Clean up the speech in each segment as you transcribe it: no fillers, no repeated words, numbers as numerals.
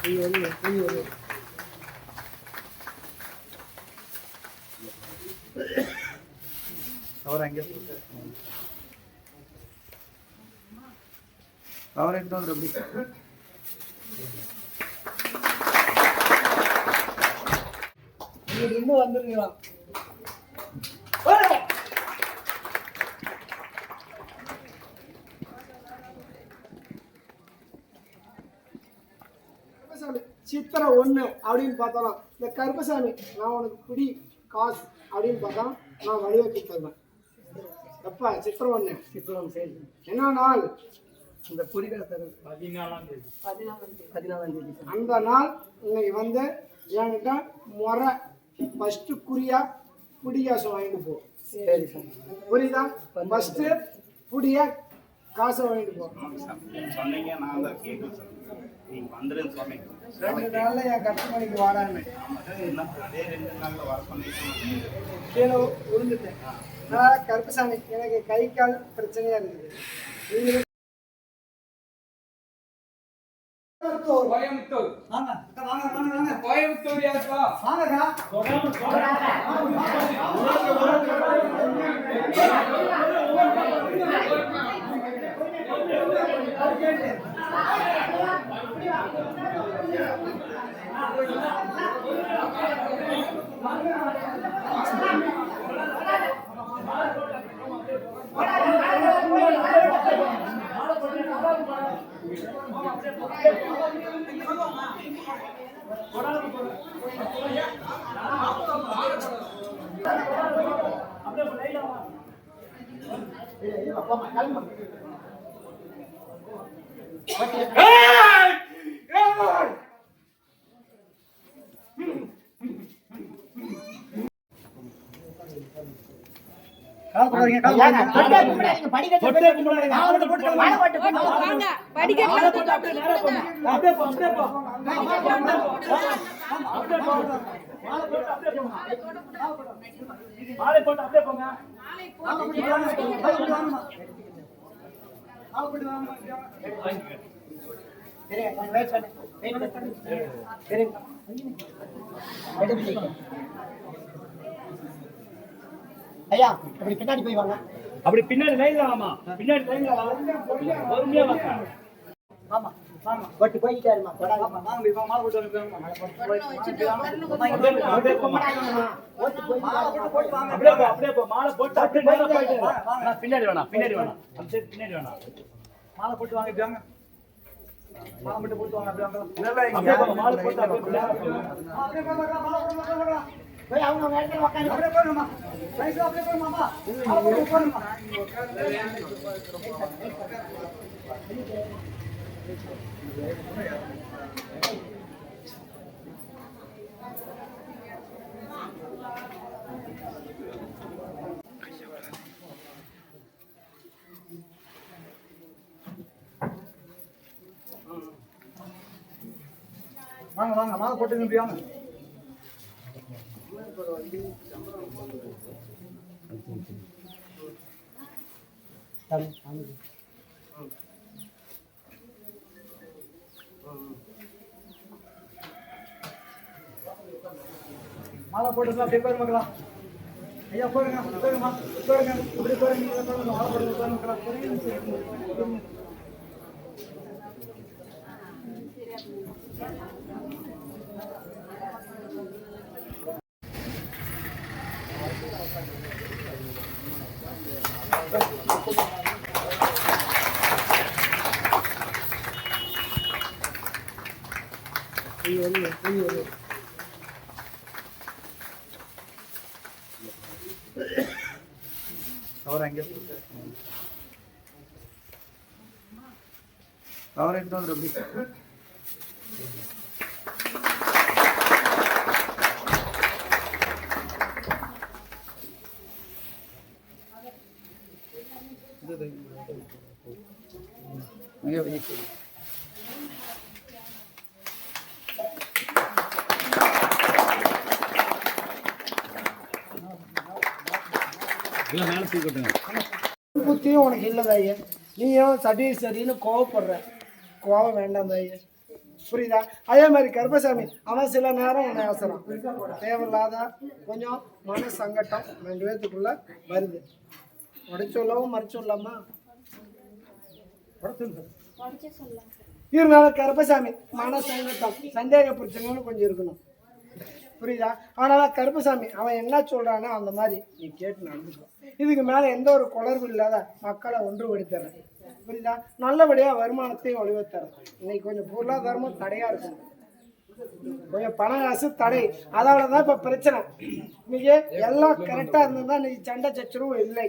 அவர் அங்கே அவர் எடுத்து வந்து அப்படி இன்னும் வந்துருங்களா? சித்திரை 1 அப்படின்னு பார்த்தோம். இந்த கருப்பசாமி நான் உனக்கு பிடி காசு அப்படின்னு பார்த்தா நான் வடிவத்தை தருவேன். எப்பா சித்திரை 1 சரி என்ன நாள்? இந்த புரிகாசு 14ஆம் தேதி. அந்த நாள் இன்னைக்கு வந்து என்கிட்ட முறை ஃபஸ்ட்டு குறியா புடி காசு வாங்கிட்டு போ. சரி சார் புரியுதா? ஃபஸ்ட்டு புடியா காசை வாங்கிட்டு போ. சொன்னீங்க நான் தான் கேட்கல சார். நீங்க வந்துருன்னு சொன்னீங்க. 2 நாள்ல என் கட்டுமணிக்கு வாடான்னு. அதே 2 நாள்ல வர சொன்னீங்க. கீழே விழுந்துட்டேன். நான் கருப்பசாமி எனக்கு கை கால் பிரச்சனையா இருக்குது. நீங்க கோயம்புத்தூர் வாங்க வாங்க வாங்க வாங்க கோயம்புத்தூர் யாருப்பா வாங்கக்கா ஐயா அப்படி பின்னாடி போய் வாங்க. அப்படி பின்னாடி லைன்ல வாமா. பின்னாடி லைன்ல வாங்க. பொறுமையா வாங்க. ஆமா ஆமா வட்டி போயிட்டே இருமா. ஆமா வாங்க வா மாலை போட்டு வாங்க. மாலை போட்டு மாலை போட்டு அப்படியே வாங்க. பின்னாடி வேணா சரி பின்னாடி வேணா. மாலை போட்டு வாங்க இப்படி வாங்க. மாலை மட்டும் போட்டு வாங்க அப்படி வாங்க. இல்ல மாலை போட்டு அப்படியே போங்க. போய் அவங்க இடத்துல உட்காந்து அப்படியே போணுமா? ரைஸ் அப்படியே போணுமா? அப்படியே போணுமா? வாங்க வாங்க மாலை போட்டு இப்படி வாங்க. மாலை போட்டு அப்படியே போய் மக்களா. ஐயா போடுங்க போடுங்கம்மா போடுங்க இப்படி போடுங்க மாலை போட்டு போய் மக்களா. அவர் அங்கே அவர் எடுத்து வந்து அப்படி அங்கே புத்தியும் உனக்கு இல்லை தாயே. நீயும் சரி சரின்னு கோவப்படுற. கோவம் வேண்டாம் தாயே. புரியுதா? அதே மாதிரி கருப்பசாமி அவன் சில நேரம் உன்னை அவசரம் தேவையில்லாத கொஞ்சம் மன சங்கடம் 2 பேத்துக்குள்ள வருது. உடைச்சொல்லவும் மறைச்சொல்லாமா இருந்தாலும் கருப்பசாமி மன சங்கடம் சந்தேக பிரச்சனைன்னு கொஞ்சம் இருக்கணும். புரியுதா? அதனால கருப்பசாமி அவன் என்ன சொல்றானோ அந்த மாதிரி நீ கேட்டு நடந்துக்கோ. இதுக்கு மேல எந்த ஒரு குளர்வு இல்லாத மக்களை ஒன்றுபடுத்துறேன். புரியுதா? நல்லபடியா வருமானத்தையும் ஒளிவத்தரேன். இன்னைக்கு கொஞ்சம் பொருளாதாரமும் தடையா இருக்கும், கொஞ்சம் பண காசு தடை. அதனாலதான் இப்ப பிரச்சனை. இன்னைக்கு எல்லாம் கரெக்டா இருந்ததுதான் இன்னைக்கு சண்டை சச்சரவும் இல்லை.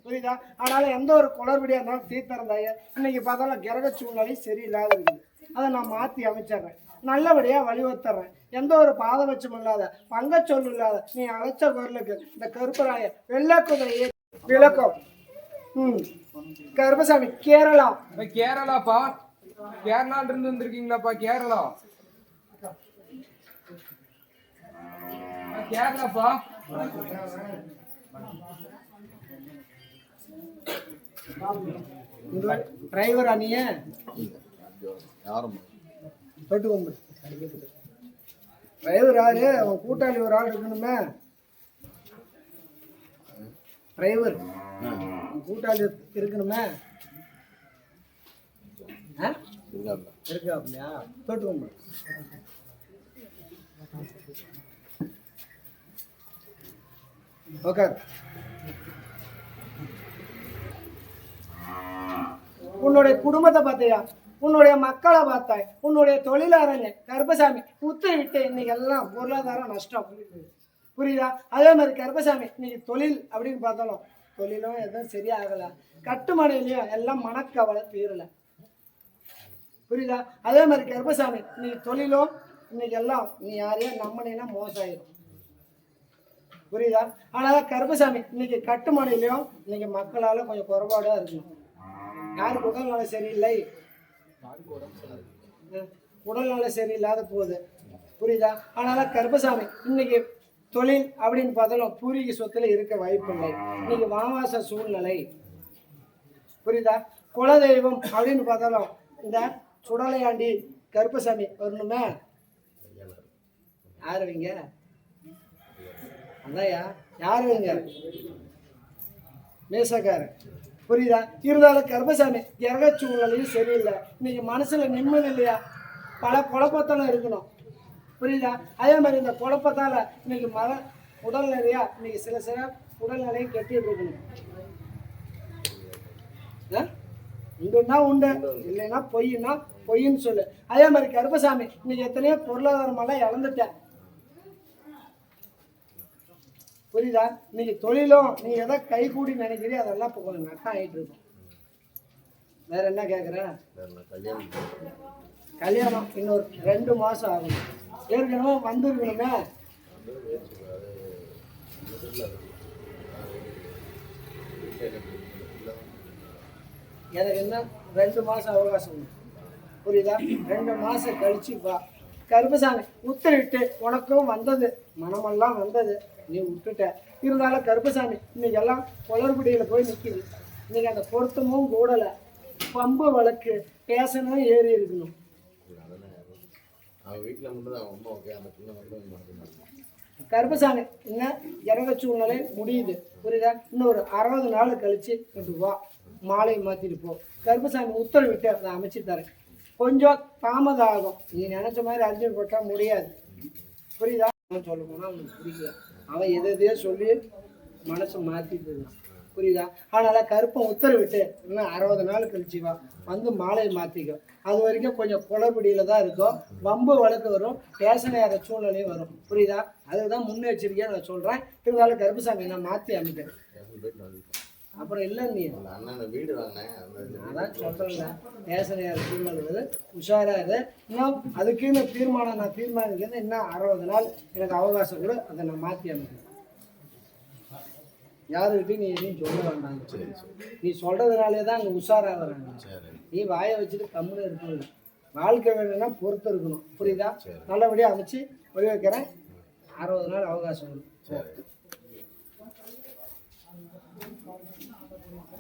புரியுதா? அதனால எந்த ஒரு குளறுபடியா இருந்தாலும் தீர்த்திருந்தாய. இன்னைக்கு பார்த்தாலும் கிரக சூழ்நிலை சரியில்லாத இருக்குது. அதை நான் மாத்தி அமைச்சிடுறேன், நல்லபடியா வழிவத்தர்றேன். எந்த ஒரு பாதபட்சம் இல்லாத பங்கச்சொல் இல்லாத நீ அழைச்ச குரலுக்கு இந்த கருப்பராய வெள்ளை குதிரையை விளக்கம். கருப்பசாமி கேரளா. கேரளாப்பா, கேரளால இருந்து வந்திருக்கீங்களாப்பா? கேரளாப்பா, டிரைவர் அணிய தொட்டு கொண்டு டிரைவர் யாரு? அவன் கூட்டாளி ஒரு ஆள் இருக்கணுமே. டிரைவர் கூட்டாளி இருக்கணுமே. இருக்காப்லையா? தொட்டு கொண்டு ஓகே. உன்னுடைய குடும்பத்தை பார்த்தியா, உன்னுடைய மக்களை பார்த்தாய், உன்னுடைய தொழிலாளங்க கருப்பசாமி உத்தரவிட்டு இன்னைக்கு எல்லாம் பொருளாதாரம் நஷ்டம். புரியுதா? அதே மாதிரி கருப்பசாமி இன்னைக்கு தொழில் அப்படின்னு பார்த்தாலும் தொழிலும் எதுவும் சரியாகலை. கட்டுமனையிலையும் எல்லாம் மனக்கவலை தீரலை. புரியுதா? அதே மாதிரி கருப்பசாமி இன்னைக்கு தொழிலும் இன்னைக்கு எல்லாம் நீ யாரையும் நம்பினா மோசம் ஆயிடும். புரியுதா? அதனால கருப்பசாமி இன்னைக்கு கட்டுமனையிலையும் இன்னைக்கு மக்களால் கொஞ்சம் குறைபாடாக இருக்கணும். யாருக்கு உடல்நலை சரியில்லை, உடல்நலை சரியில்லாத போகுது. புரியுதா? அதனால கருப்பசாமி இன்னைக்கு தொழில் அப்படின்னு பார்த்தாலும் பூர்வீக சொத்துல இருக்க வாய்ப்பில்லை. இன்னைக்கு வாமாச சூழ்நிலை. புரியுதா? குலதெய்வம் அப்படின்னு பார்த்தாலும் இந்த சுடலையாண்டி கருப்பசாமி வரணுமே. யாரு வைங்க? அதான்யா, யாரு வைங்க? மேசக்காரன். புரியுதா? இருந்தாலும் கருப்பசாமி கிரக சூழ்நிலையும் சரியில்லை. இன்னைக்கு மனசுல நிம்மதி இல்லையா, பல குழப்பத்தால இருக்கணும். புரியுதா? அதே மாதிரி இந்த குழப்பத்தால இன்னைக்கு உடல்நிலையா இன்னைக்கு சில உடல்நிலையை கட்டிட்டு இருக்கணும். உண்டுன்னா உண்டு, இல்லைன்னா பொய்னா பொய்ன்னு சொல்லு. அதே மாதிரி கருப்பசாமி இன்னைக்கு எத்தனையோ பொருளாதாரமெல்லாம் இழந்துட்டேன். புரியுதா? இன்னைக்கு தொழிலும் நீ எதை கை கூடி நினைக்கிறீ அதெல்லாம் இப்போ கொஞ்சம் நட்டம் ஆகிட்டு இருக்கும். வேற என்ன கேட்குற? கல்யாணம் இன்னொரு 2 மாதம் ஆகணும். ஏற்கனவே வந்துருக்கணுமே. எனக்கு என்ன 2 மாதம் அவகாசம். புரியுதா? 2 மாதம் கழிச்சு வா. கருப்பசாமி உத்தரவிட்டு உனக்கும் வந்தது, மனமெல்லாம் வந்தது, நீ விட்டுட்ட. இருந்தாலும் கருப்பசாமி இன்னைக்கு எல்லாம் குளறுபடியில் போய் நிற்கிது. இன்னைக்கு அந்த பொருத்தமும் கூடலை, பம்பு வழக்கு பேசணும் ஏறி இருக்கணும். கருப்பசாமி இன்னும் இறங்க சூழ்நிலை முடியுது. புரியுதா? இன்னொரு 60 நாள் கழிச்சு வா, மாலை மாற்றிட்டு போ. கருப்பசாமி உத்தரவிட்டு அதை அமைச்சு தரேன். கொஞ்சம் தாமதம் ஆகும், நீ நினைச்ச மாதிரி அர்ஜென்ட் போட்டா முடியாது. புரியுதா? சொல்ல போனா அவனுக்கு பிடிக்கல, அவன் எதையோ சொல்லி மனசை மாற்றிட்டு இருக்கான். புரியுதா? அதனால கருப்பம் உத்தரவிட்டு இன்னும் 60 நாள் கழிச்சு வா, வந்து மாலையை மாற்றிக்கும். அது வரைக்கும் கொஞ்சம் குளறுபடியில் தான் இருக்கும், வம்பு வழக்கு வரும், பேசனையாத சூழ்நிலையும் வரும். புரியுதா? அதுதான் முன்னெச்சரிக்கையாக நான் சொல்கிறேன். இருந்தாலும் கருப்பசாமி நான் மாற்றி அமைக்கிறேன். அப்புறம் இல்லை நீ வீடு அதான் சொல்கிறேன், பேசனையாத சூழ்நிலை உஷாராக. இன்னும் அதுக்குன்னு தீர்மானம் நான் தீர்மானிக்கிறது. இன்னும் 60 நாள் எனக்கு அவகாசம் கூட, அதை நான் மாற்றி அமைக்கிறேன். யாருக்கிட்டையும் நீ எதையும் சொல்ல வேண்டாம். நீ சொல்றதுனாலே தான் அங்கே உஷாராக வராங்க. நீ வாயை வச்சுட்டு கம்முன்னு இருக்கணும். வாழ்க்கை வேணும்னா பொறுத்து இருக்கணும். புரியுதா? நல்லபடியாக அமைச்சு வழி வைக்கிறேன். 60 நாள் அவகாசம் வரும்.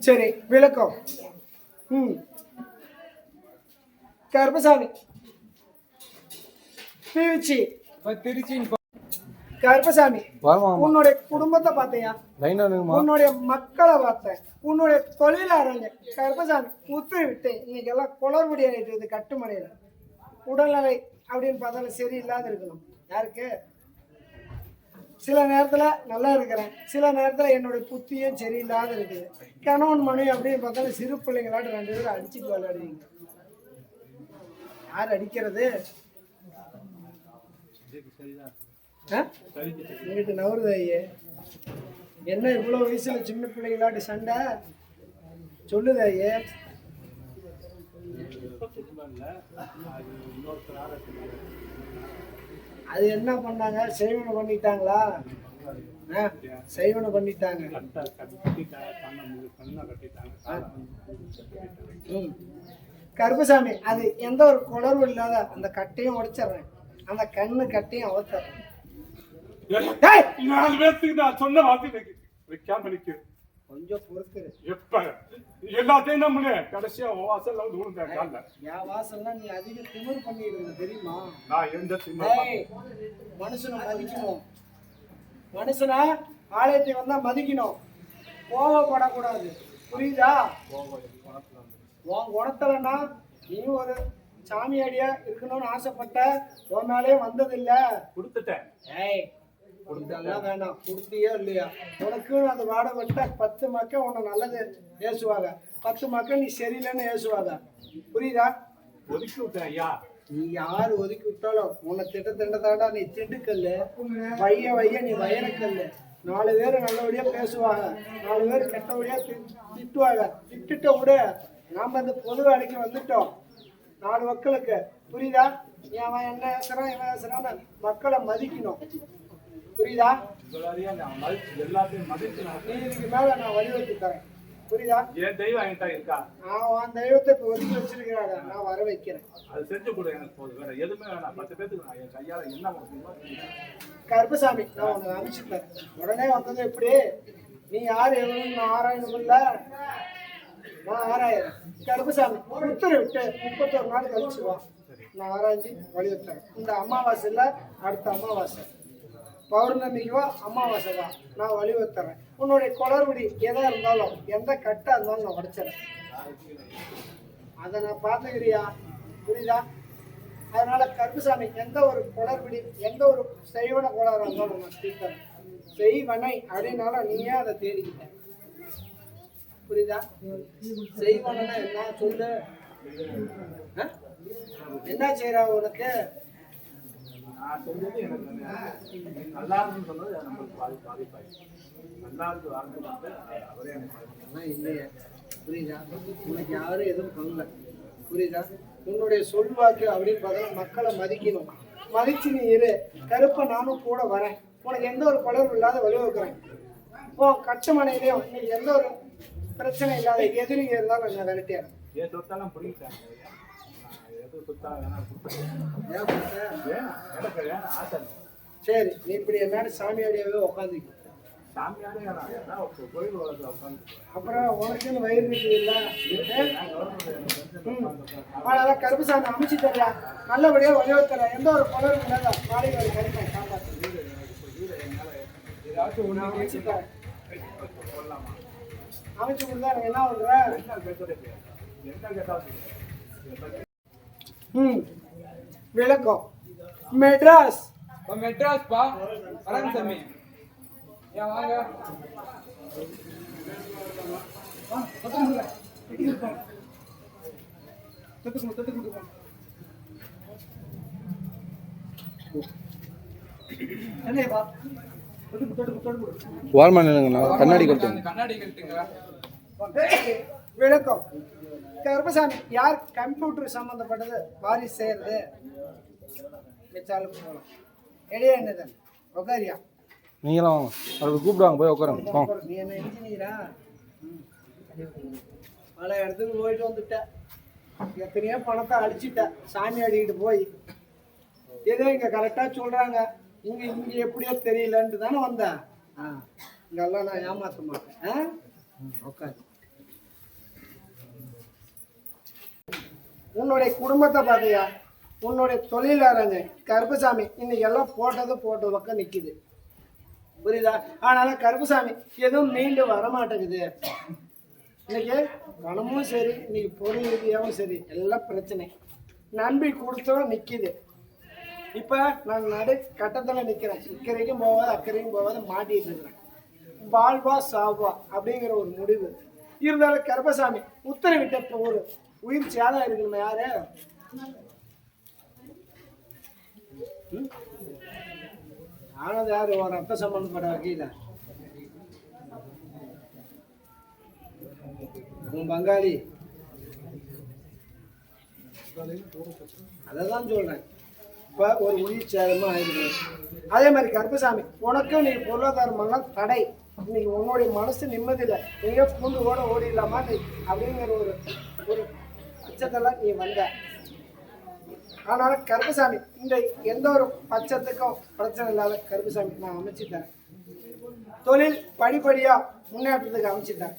சரி, விளக்கம். கருப்பசாமி பீவிச்சி இப்ப திருச்சி கருப்பசாமி வாமா உன்னுடைய குடும்பத்தை பார்த்தையா, லைனா நில்லுமா. உன்னுடைய மக்களை பார்த்தேன், உன்னுடைய தொழிலாளங்க கருப்பசாமி முத்து விட்டேன். இன்னைக்கு எல்லாம் குளறுபடி ஆகிட்டு இருக்குது கட்டுமனையில. உடல்நிலை அப்படின்னு பார்த்தாலும் சரியில்லாத இருக்கணும். யாருக்கு? சில நேரத்துல நல்லா இருக்கிறேன், சில நேரத்துல என்னுடைய புத்தியும் சரியில்லாத இருக்குது. கணவன் மனைவி அப்படின்னு பார்த்தாலும் சிறு பிள்ளைங்களாட்டு 2 பேரும் அடிச்சுட்டு விளையாடுவீங்க. யார் அடிக்கிறது? இங்கிட்டு நவருது ஐயே. என்ன இவ்வளவு வயசுல சின்ன பிள்ளைங்களாட்டு சண்டை சொல்லுது ஐயே. அது என்ன பண்ணாங்க? செய்வனை பண்ணிட்டாங்களா? செய்வனை பண்ணிட்டாங்க. கருப்பசாமி அது எந்த ஒரு குளர்வு இல்லாத அந்த கட்டையும் உடைச்சிடுறேன், அந்த கண்ணு கட்டையும் அவத்துறேன். கொஞ்சம் பொறுத்து. எல்லாத்தையும் நம்மளே கடைசியா வாசல்ல வந்து விழுந்தாங்க. என் வாசல்லாம் நீ அதிக திமிரு பண்ணிட்டு இருந்த தெரியுமா? நான் எந்த திமிரு? மனுஷனை மதிக்கணும். மனுஷனா ஆலயத்தை வந்தா மதிக்கணும், கோவப்படக்கூடாது. புரியுதா? உன் குணத்துலன்னா நீ ஒரு சாமியாடியா இருக்கணும்னு ஆசைப்பட்ட, ஒரு நாளே வந்ததில்லை. கொடுத்துட்டேன். ஏய் இதெல்லாம் வேணாம். கொடுத்தியோ இல்லையா, உனக்குன்னு அது வாடப்பட்ட 10 மக்கள் உன்னை நல்லது ஏசுவாங்க, 10 மக்கள் நீ சரியில்லைன்னு ஏசுவாங்க. புரியுதா? ஒதுக்கி விட்டேன் ஐயா. நீ யாரு ஒதுக்கி விட்டாலும் உன்னை திட்டத்தாடா நீ திண்டுக்கல்லு, வைய நீ வயனக்கல்லு. 4 பேர் நல்லபடியா பேசுவாங்க, 4 பேர் கெட்டபடியா திட்டுவாங்க. திட்டுட்ட விட நாம இந்த பொது வேலைக்கு வந்துட்டோம் 4 மக்களுக்கு. புரியுதா? அவன் என்ன பேசுறான் இவன் பேசுறான்னு மக்களை மதிக்கணும். புரியுதா? எல்லாத்தையும் மதிச்சு நீ இதுக்கு மேல நான் வழிவகுத்து தரேன். புரியுதா? என் தெய்வம் என்கிட்ட இருக்கா? நான் தெய்வத்தை இப்ப ஒதுக்கி வச்சிருக்கிறாங்க, நான் வர வைக்கிறேன். அது செஞ்சு கொடு எனக்கு போதும், வேற எதுவுமே வேணாம். 10 பேத்துக்கு நான் என் கையால என்ன முடியுமோ. கருப்பசாமி நான் உனக்கு அனுப்பிச்சுட்டேன். உடனே வந்தது எப்படி? நீ யாரு எவ்வளவு நான் ஆராயணுமில்ல, நான் ஆராயிறேன். கருப்பசாமி உத்தரவு விட்டு 31 நாள் கழிச்சு வா, நான் ஆராய்ச்சி வழிவகுத்தேன். இந்த அமாவாசை இல்லை, அடுத்த அமாவாசை பௌர்ணமிக்குவா அமாவாசைவா நான் வழிவகுத்துறேன். உன்னுடைய குளறுபடி எதா இருந்தாலும் எந்த கட்டா இருந்தாலும் நான் உடைச்சிடறேன். அதை நான் பார்த்துக்கிறியா? புரியுதா? அதனால கருப்புசாமி எந்த ஒரு குளறுபடி, எந்த ஒரு செய்வன கோளாறு இருந்தாலும் நான் தீர்த்தேன். செய்வனை அப்படின்னாலும் நீயே அதை தேடிக்கிட்ட. புரியுதா? செய்வனா என்ன சொல்லு? என்ன செய்யறா உனக்கு? நான் சொல்றது எனக்கு நல்லா இருக்குன்னு சொன்னது நம்மளுக்கு பாதிப்பாயிடுச்சு. நல்லா இருக்கு வாழ்க்கை வந்து அவரே இல்லையா? புரியுதா? உனக்கு யாரும் எதுவும் பண்ணல. புரியுதா? உன்னுடைய சொல்வாக்கு அப்படின்னு பார்த்தா மக்களை மதிக்கணும். மதிச்சு நீ இரு. கருப்பை நானும் கூட வரேன். உனக்கு எந்த ஒரு குளர்வு இல்லாத வழிவகுக்கிறேன். கட்டுமனையிலையும் இன்னைக்கு எந்த ஒரு பிரச்சனை இல்லாத எதிரிங்க இருந்தாலும் நான் விரட்டியாரு. என் சொத்தெல்லாம் பிடிக்கிட்டாங்க. சரி நீ இப்படி என்ன சாமியாடியாவே உட்காந்துக்க. அப்புறம் உனக்குன்னு வயிறு இருக்குது இல்ல? அதனால கருப்புசாமி அமைச்சு தரியா, நல்லபடியா வழிவகுத்தர. எந்த ஒரு குளரும் இல்லாத மாலை ஒரு கருப்பை காப்பாற்று. அமைச்சு கொடுத்தா என்ன பண்ற? விளக்கம் மெட்ராஸ். மெட்ராஸ் பா வரங்க சாமி. ஏன் வாங்க. கண்ணாடி கட்டுங்க. கண்ணாடி கட்டுங்க. விளக்கம் கருப்பசாமி யார் கம்ப்யூட்டர் சம்பந்தப்பட்டது வாரிசு செய்யறது வச்சாலும் போகலாம். எளிய என்னது உக்காரியா? நீங்களாம் வாங்க, அவருக்கு கூப்பிடுவாங்க, போய் உட்காருங்க. நீ என்ன இன்ஜினியரா? பல இடத்துக்கு போயிட்டு வந்துட்ட, எத்தனையோ பணத்தை அழிச்சிட்ட சாமி அடிக்கிட்டு போய். ஏதோ இங்க கரெக்டா சொல்றாங்க, இங்க இங்க எப்படியோ தெரியலன்ட்டு தானே வந்தேன். இங்கெல்லாம் நான் ஏமாத்த மாட்டேன். உட்காரு. உன்னுடைய குடும்பத்தை பார்த்தியா? உன்னுடைய தொழிலாளங்க கருப்பசாமி இன்னைக்கு எல்லாம் போட்டது போட்ட பக்கம் நிக்குது, புரியுதா? ஆனால கருப்பசாமி எதுவும் மீண்டு வரமாட்டேங்குது. இன்னைக்கு பணமும் சரி, இன்னைக்கு பொருள் ரீதியாகவும் சரி, எல்லாம் பிரச்சனை. நம்பி கொடுத்தோம் நிக்குது. இப்ப நான் நடு கட்டத்துல நிக்கிறேன், இக்கரைக்கும் போவாது அக்கறைக்கும் போவாது மாட்டிட்டு இருக்கிறேன். வாழ்வா சாவா அப்படிங்கிற ஒரு முடிவு இருந்தாலும் கருப்பசாமி உத்தரவிட்ட இப்போ ஒரு உயிர் சேதம் இருக்கணுமே. யாரு ஆனது? யாரு? ஒரு ரத்த சம்பந்தப்பட்ட வகையில உன் பங்காளி. அதான் சொல்றேன், இப்ப ஒரு உயிர் சேதமா ஆயிருக்கு. அதே மாதிரி கருப்பசாமி உனக்கும் நீ பொருளாதாரமெல்லாம் தடை. இன்னைக்கு உன்னுடைய மனசு நிம்மதி இல்லை, எங்கேயோ பூண்டு கூட ஓடிடலாமா நீ அப்படிங்கிற ஒரு ஒரு பட்சத்தெல்லாம் நீ வந்த. ஆனால கருப்பசாமி இந்த எந்த ஒரு பட்சத்துக்கும் பிரச்சனை இல்லாத கருப்பசாமி நான் அமைச்சிட்டேன். தொழில் படிப்படியா முன்னேற்றத்துக்கு அமைச்சிட்டேன்.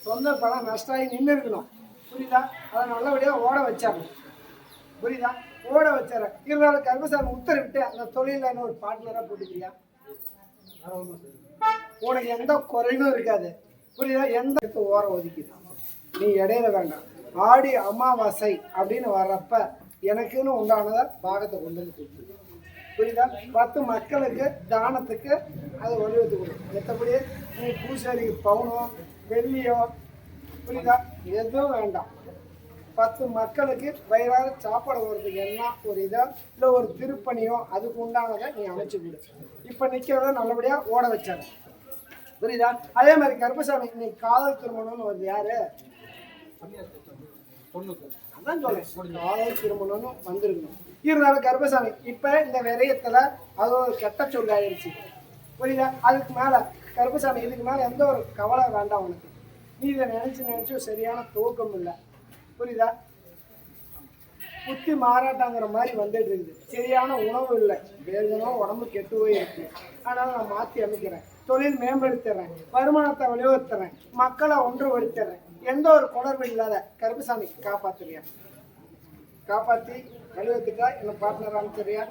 சொந்த பணம் நஷ்டாகி நின்று இருக்கணும், புரியுதா? அதை நல்லபடியா ஓட வச்சாங்க, புரியுதா? ஓட வச்சார. இருந்தாலும் கருப்பசாமி உத்தரவிட்டு அந்த தொழில ஒரு பார்ட்னரா போட்டுக்கிறியா? உனக்கு எந்த குறைவும் இருக்காது, புரியுதா? எந்த ஓர ஒதுக்கிது நீ இடையில வேண்டாம். ஆடி அமாவாசை அப்படின்னு வர்றப்ப எனக்குன்னு உண்டானதை பாகத்தை கொண்டு வந்து கொடுத்து, புரியுதா? 10 மக்களுக்கு தானத்துக்கு அதை வடிவத்து கொடு. மற்றபடி நீ பூசாரிக்கு பவுனோ வெள்ளியோ, புரியுதா, எதுவும் வேண்டாம். 10 மக்களுக்கு வயிறார சாப்பாடு போகிறதுக்கு என்ன ஒரு இதோ இல்லை ஒரு திருப்பணியோ அதுக்கு உண்டானதை நீ அமைச்சு கொடு. இப்போ நிற்கிறத நல்லபடியாக ஓட வச்சாரு, புரியுதா? அதே மாதிரி கருப்பசாமி இன்னைக்கு காதல் திருமணம்னு வருது. யாரு? அதான் சொல்றேன், காதல் திருமணம்னு வந்திருக்கணும். இருந்தாலும் கருப்பசாமி இப்ப இந்த விரயத்துல அது ஒரு கெட்ட சொல் ஆயிடுச்சு, புரியுதா? அதுக்கு மேல கருப்பசாமி இதுக்கு மேல எந்த ஒரு கவலை வேண்டாம் உனக்கு. நீ இதை நினைச்சும் சரியான தூக்கம் இல்லை, புரியுதா? புத்தி மாறாட்டாங்கிற மாதிரி வந்துட்டு இருக்குது. சரியான உணவு இல்லை, வேதனும் உடம்பு கெட்டு போய் இருக்கு. அதனால நான் மாற்றி அமைக்கிறேன், தொழில் மேம்படுத்துறேன், வருமானத்தை வலியுறுத்துறேன், மக்களை ஒன்றுபடுத்துறேன். எந்த ஒரு குணர்வு இல்லாத கருப்பசாமி காப்பாத்துறியா? காப்பாற்றி வலியுறுத்துக்கா என்ன பார்ட்னர் அமைச்சரியா?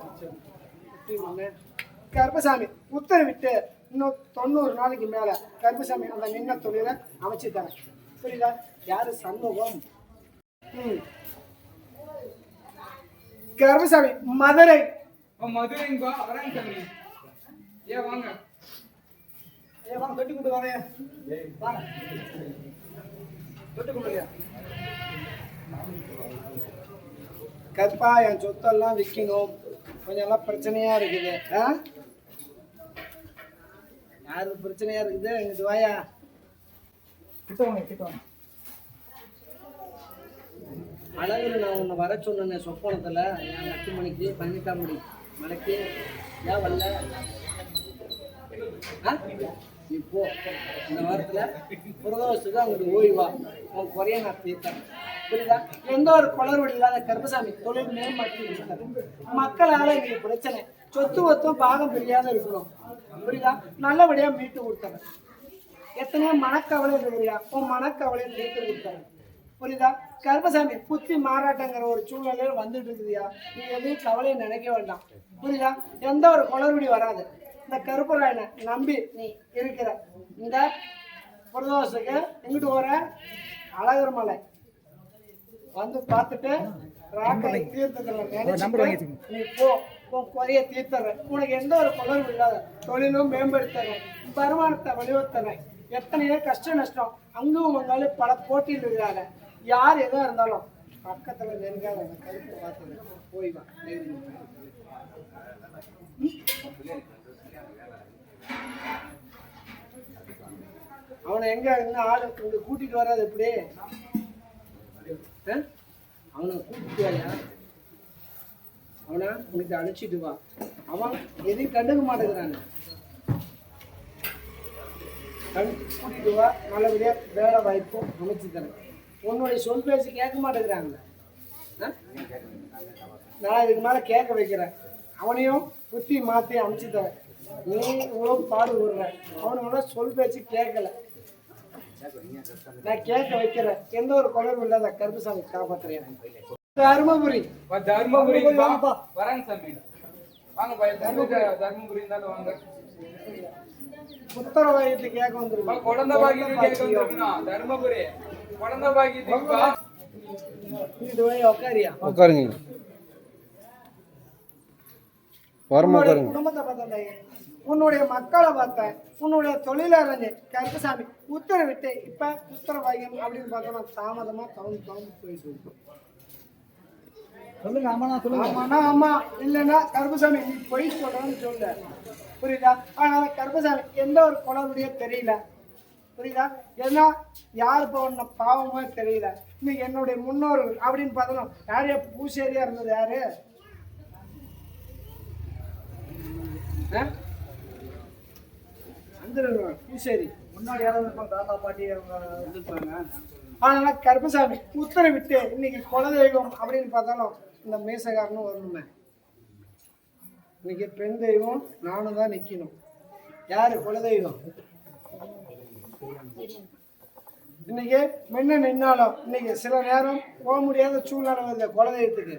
கருப்பசாமி உத்தரவிட்டு இன்னும் 90 நாளைக்கு மேல கருப்பசாமி அந்த நின்ன தொழிலை அமைச்சு தரேன், புரியுதா? யாரு? சண்முகம். கருப்பசாமி மதுரை. மதுரைங்கப்பா, வரேன் சாமி. ஏன் வாங்க, வாங்க தொட்டி கொண்டு வரேன், வாங்க தொட்டி கொண்டு. கருப்பா என் சொத்தெல்லாம் விற்கணும், கொஞ்சம் எல்லாம் பிரச்சனையா இருக்குது. யாரு பிரச்சனையா இருக்குது? எங்க வாயா கிட்டவாங்க. அழகு நான் உன்னை வர சொன்னேன் சொப்பனத்துல, என் 8 மணிக்கு 18ஆம் மணி மலைக்கு ஏன் வரல? இப்போ இந்த வாரத்துல பிரதோஷத்துக்கு அங்கிட்டு ஓய்வா உன் குறைய நான் தீர்த்தேன், புரியுதா? எந்த ஒரு குளறுபடி இல்லாத கருப்பசாமி தொழில் மேம்படுத்தி இருக்காரு. மக்களால இங்க பிரச்சனை, சொத்து ஒத்தும் பாகம் பிரியாத இருக்கணும், புரியுதா? நல்லபடியா மீட்டு கொடுத்தாரு. எத்தனையோ மனக்கவலை இருக்கிறியா, உன் மனக்கவலையை மீட்டு கொடுத்தாரு, புரியுதா? கருப்பசாமி புத்தி மாறாட்டங்கிற ஒரு சூழ்நிலையில் வந்துட்டு இருக்குதுயா. நீ எதையும் கவலையை நினைக்க வேண்டாம், புரியுதா? எந்த ஒரு குளறுபடி வராது. இந்த கருப்பராயனை நம்பி நீ இருக்கிற இந்த பிரதோஷத்துக்கு எங்கிட்டு வர அழகர் மலை வந்து பார்த்துட்டு ராக்கை தீர்த்தத்துல நினைச்சு நீ போ, உன் குறைய தீர்த்தற. உனக்கு எந்த ஒரு குளறுபடி இல்லாத தொழிலும் மேம்படுத்துறேன், வருமானத்தை வலியுறுத்துறேன். எத்தனையோ கஷ்ட நஷ்டம் அங்கும் உங்களால பல போட்டியில் இருக்கிறாங்க. யார் எதா இருந்தாலும் பக்கத்துல நெருங்காத அந்த கருப்பை பார்த்து போய் வா. அவனை எங்க இன்னும் ஆளு இங்க கூட்டிட்டு வராது எப்படி? அவனை கூட்டிட்டு வாயா, அவனை உனக்கு அழைச்சிட்டு வா. அவன் எதையும் கண்டுக்க மாட்டேங்கிறாங்க. கூட்டிட்டு வா, நல்லபடியா வேலை வாய்ப்பும் அமைச்சு தரேன். உன்னுடைய சொல் பேசி கேட்க மாட்டேங்கிறாங்க. நான் இதுக்கு மேல கேட்க வைக்கிறேன். அவனையும் புத்தி மாற்றி அமைச்சு தரேன். நீ இவ்வளோ பாடு விடுற, அவனோட சொல் பேச்சு கேட்கல. நான் கேட்க வைக்கிறேன். எந்த ஒரு குளறும் இல்லாத கருப்பசாமி காப்பாற்றுறேன். தருமபுரி. தர்மபுரிப்பா வரேங்க சாமி. வாங்கப்பா தர்மபுரி இருந்தாலும் வாங்க. புத்திர வாக்கியத்தை கேட்க வந்துருக்கோம். குழந்தை பாக்கியத்துக்கு கேட்க வந்திருக்கணும். தர்மபுரி குழந்தை பாக்கியத்துக்குப்பா. இது போய் உட்காரியா? உட்காருங்க. வரமா உன்னுடைய உட்காருங்க. குடும்பத்தை பார்த்தேன், உன்னுடைய மக்களை பார்த்தேன், உன்னுடைய தொழிலாளர் கருப்பசாமி உத்தரவிட்டு இப்ப உத்தர வாக்கியம் அப்படின்னு பார்த்தோம்னா தாமதமா தவந்து போயிட்டு இருக்கோம். சொல்லுங்க ஆமாண்ணா சொல்லுங்க. ஆமாண்ணா ஆமா, இல்லைன்னா கருப்பசாமி நீ பொய் சொல்றன்னு சொல்ல, புரியுதா? அதனால கருப்பசாமி எந்த ஒரு குளருடைய தெரியல, புரியுதா? ஏன்னா யாரு பண்ண பாவமே தெரியல. இன்னைக்கு என்னுடைய முன்னோர்கள் அப்படின்னு பார்த்தோம்னா யாரையா பூசேரியா இருந்தது யாரு? பூசேரி முன்னாடி யாராவது இருப்பாங்க, தாத்தா பாட்டி அவங்க இருப்பாங்க. அதனால கருப்பசாமி உத்தரவிட்டு இன்னைக்கு குலதெய்வம் அப்படின்னு பார்த்தாலும் இந்த மேசகாரனும் வரணுமே. இன்னைக்கு பெண் தெய்வம் நானும் தான் நிக்கணும். யாரு குலதெய்வம்? இன்னைக்கு முன்ன நின்னாலும் இன்னைக்கு சில நேரம் போக முடியாத சூழ்நிலை வருது குலதெய்வத்துக்கு.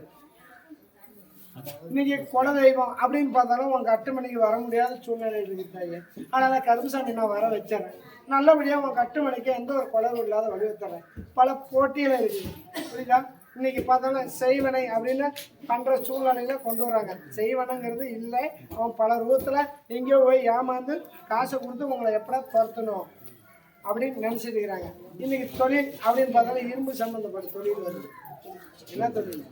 இன்னைக்கு குலதெய்வம் அப்படின்னு பார்த்தாலும் உங்க 8 மணிக்கு வர முடியாத சூழ்நிலை இருக்குதாங்க. அதனால கருப்பசாமி நான் வர வச்சிடறேன். நல்லபடியா உங்க 8 மணிக்கு எந்த ஒரு குலவு இல்லாத வழிவத்தரேன். பல போட்டியில இருக்குது, புரியுதா? இன்னைக்கு பார்த்தாலும் செய்வனை அப்படின்னு பண்ற சூழ்நிலையில கொண்டு வராங்க. செய்வனங்கிறது இல்லை, அவன் பல ரூபத்துல எங்கேயோ போய் ஏமாந்து காசை கொடுத்து உங்களை எப்படா துரத்தணும் அப்படின்னு நினைச்சிட்டு இருக்கிறாங்க. இன்னைக்கு தொழில் அப்படின்னு பார்த்தாலும் இரும்பு சம்பந்தப்பட்ட தொழில் வருது. என்ன தொழில்?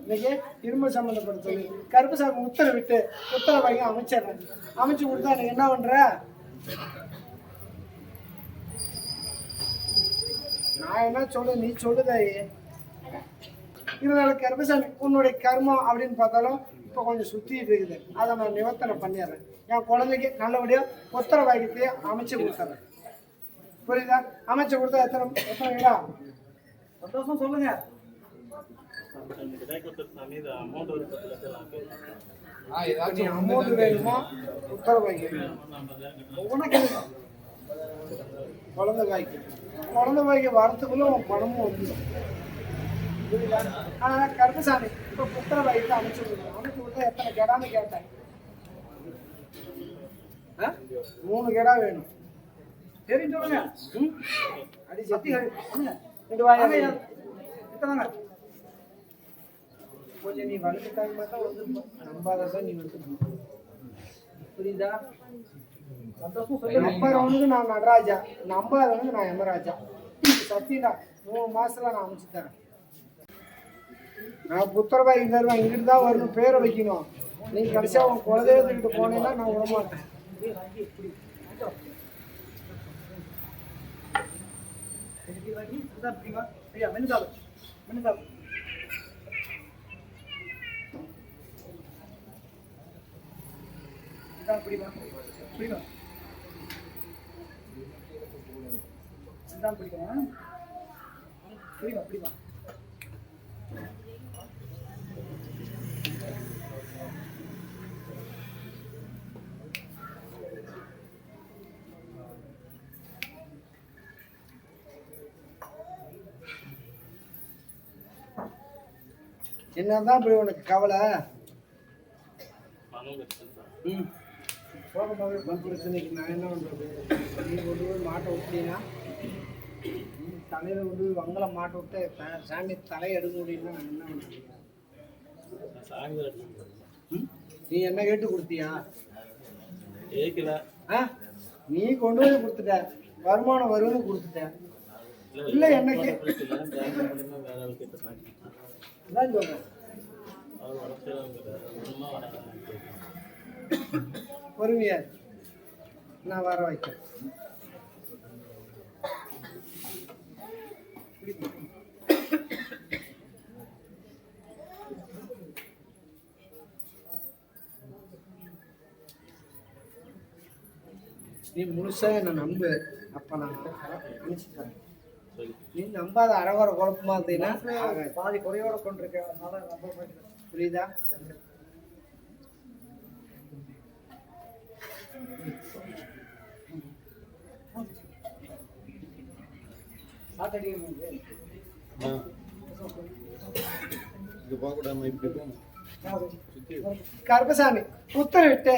இன்னைக்கு இரும்பு சம்பந்தப்பட்ட தொழில். கருப்பசாமி உத்தரவிட்டு உத்தர வாங்கி அமைச்சிடுறேன். அமைச்சு கொடுத்தா எனக்கு என்ன பண்ற? நான் என்ன சொல்ல, நீ சொல்லுதாயே. இருந்தாலும் கருப்பசாமி உன்னுடைய கர்மம் அப்படின்னு பார்த்தாலும் இப்போ கொஞ்சம் சுத்திட்டு இருக்குது. அதை நான் நிவர்த்தனை பண்ணிடுறேன். என் குழந்தைக்கு நல்லபடியா உத்தர வாக்கியத்தையே அமைச்சு கொடுத்துறேன், புரியுதா? அமைச்சு கொடுத்தா எத்தனை இடம் சந்தோஷம் சொல்லுங்க. அமௌண்ட் வேணுமா? உத்தர வாக்கியம் ஒவ்வொன்றா கேளுங்க. குழந்தை வாய்க்கு வரத்துக்குள்ள உன் பணமும் வந்துடும், புரியுதா? ஆனா கருப்பசாமி இப்ப புத்திர வாய்க்கு அமைச்சு கொடுக்கணும். அமைச்சு கொடுத்தா எத்தனை கெடான்னு கேட்டேன். 3 கெடா வேணும். சரி சொல்லுங்க. அடி சத்தி கொஞ்சம் நீ வளர்த்துட்டாங்க தான் வந்து நம்பாதான் நீ வந்து, புரியுதா? சந்தோஷம் சொல்லுங்க. நம்புறவனுக்கு நான் நடராஜா, நம்பாதவனுக்கு நான் யமராஜா. சத்தியடா 3 மாசத்துல நான் அமைச்சு தரேன். நான் புத்திரபாய் தருவேன். இங்கிட்டு தான் வரணும், பேரை வைக்கணும். நீ கடைசியா உன் குலதெய்வத்துக்கிட்ட போனேன்னா நான் விடமாட்டேன். ஐயா மென்னுதாள் பிடிமா பிடிமா பிடிக்கணும். பிடிமா பிடிமா என்னதான் இப்படி உனக்கு கவலை? பிரச்சனைக்கு நான் என்ன பண்றது? நீ கொண்டு போய் மாட்டை விட்டீங்கன்னா தலையில கொண்டு போய் வங்கலை மாட்டை விட்டு சாமி தலையை எடுக்க முடியும்னா நான் என்ன பண்றது? நீ என்ன கேட்டு கொடுத்தியா? நீ கொண்டு போய் கொடுத்துட்ட, வருமானம் வரும்னு கொடுத்துட்ட. இல்ல எனக்கு பொறுமையா நான் வர வைக்கிறேன். நீ முழுசா என்ன நம்பு, அப்ப நான் நினைச்சுக்கிறேன். நீ நம்பாத அறவர குழப்பமா இருந்தீங்கன்னா பாதி குறையோட கொண்டிருக்கேன், அதனால நம்ப மாட்டேன். புரியுதா? சாத்தடி கருப்பசாமி உத்தரவிட்டு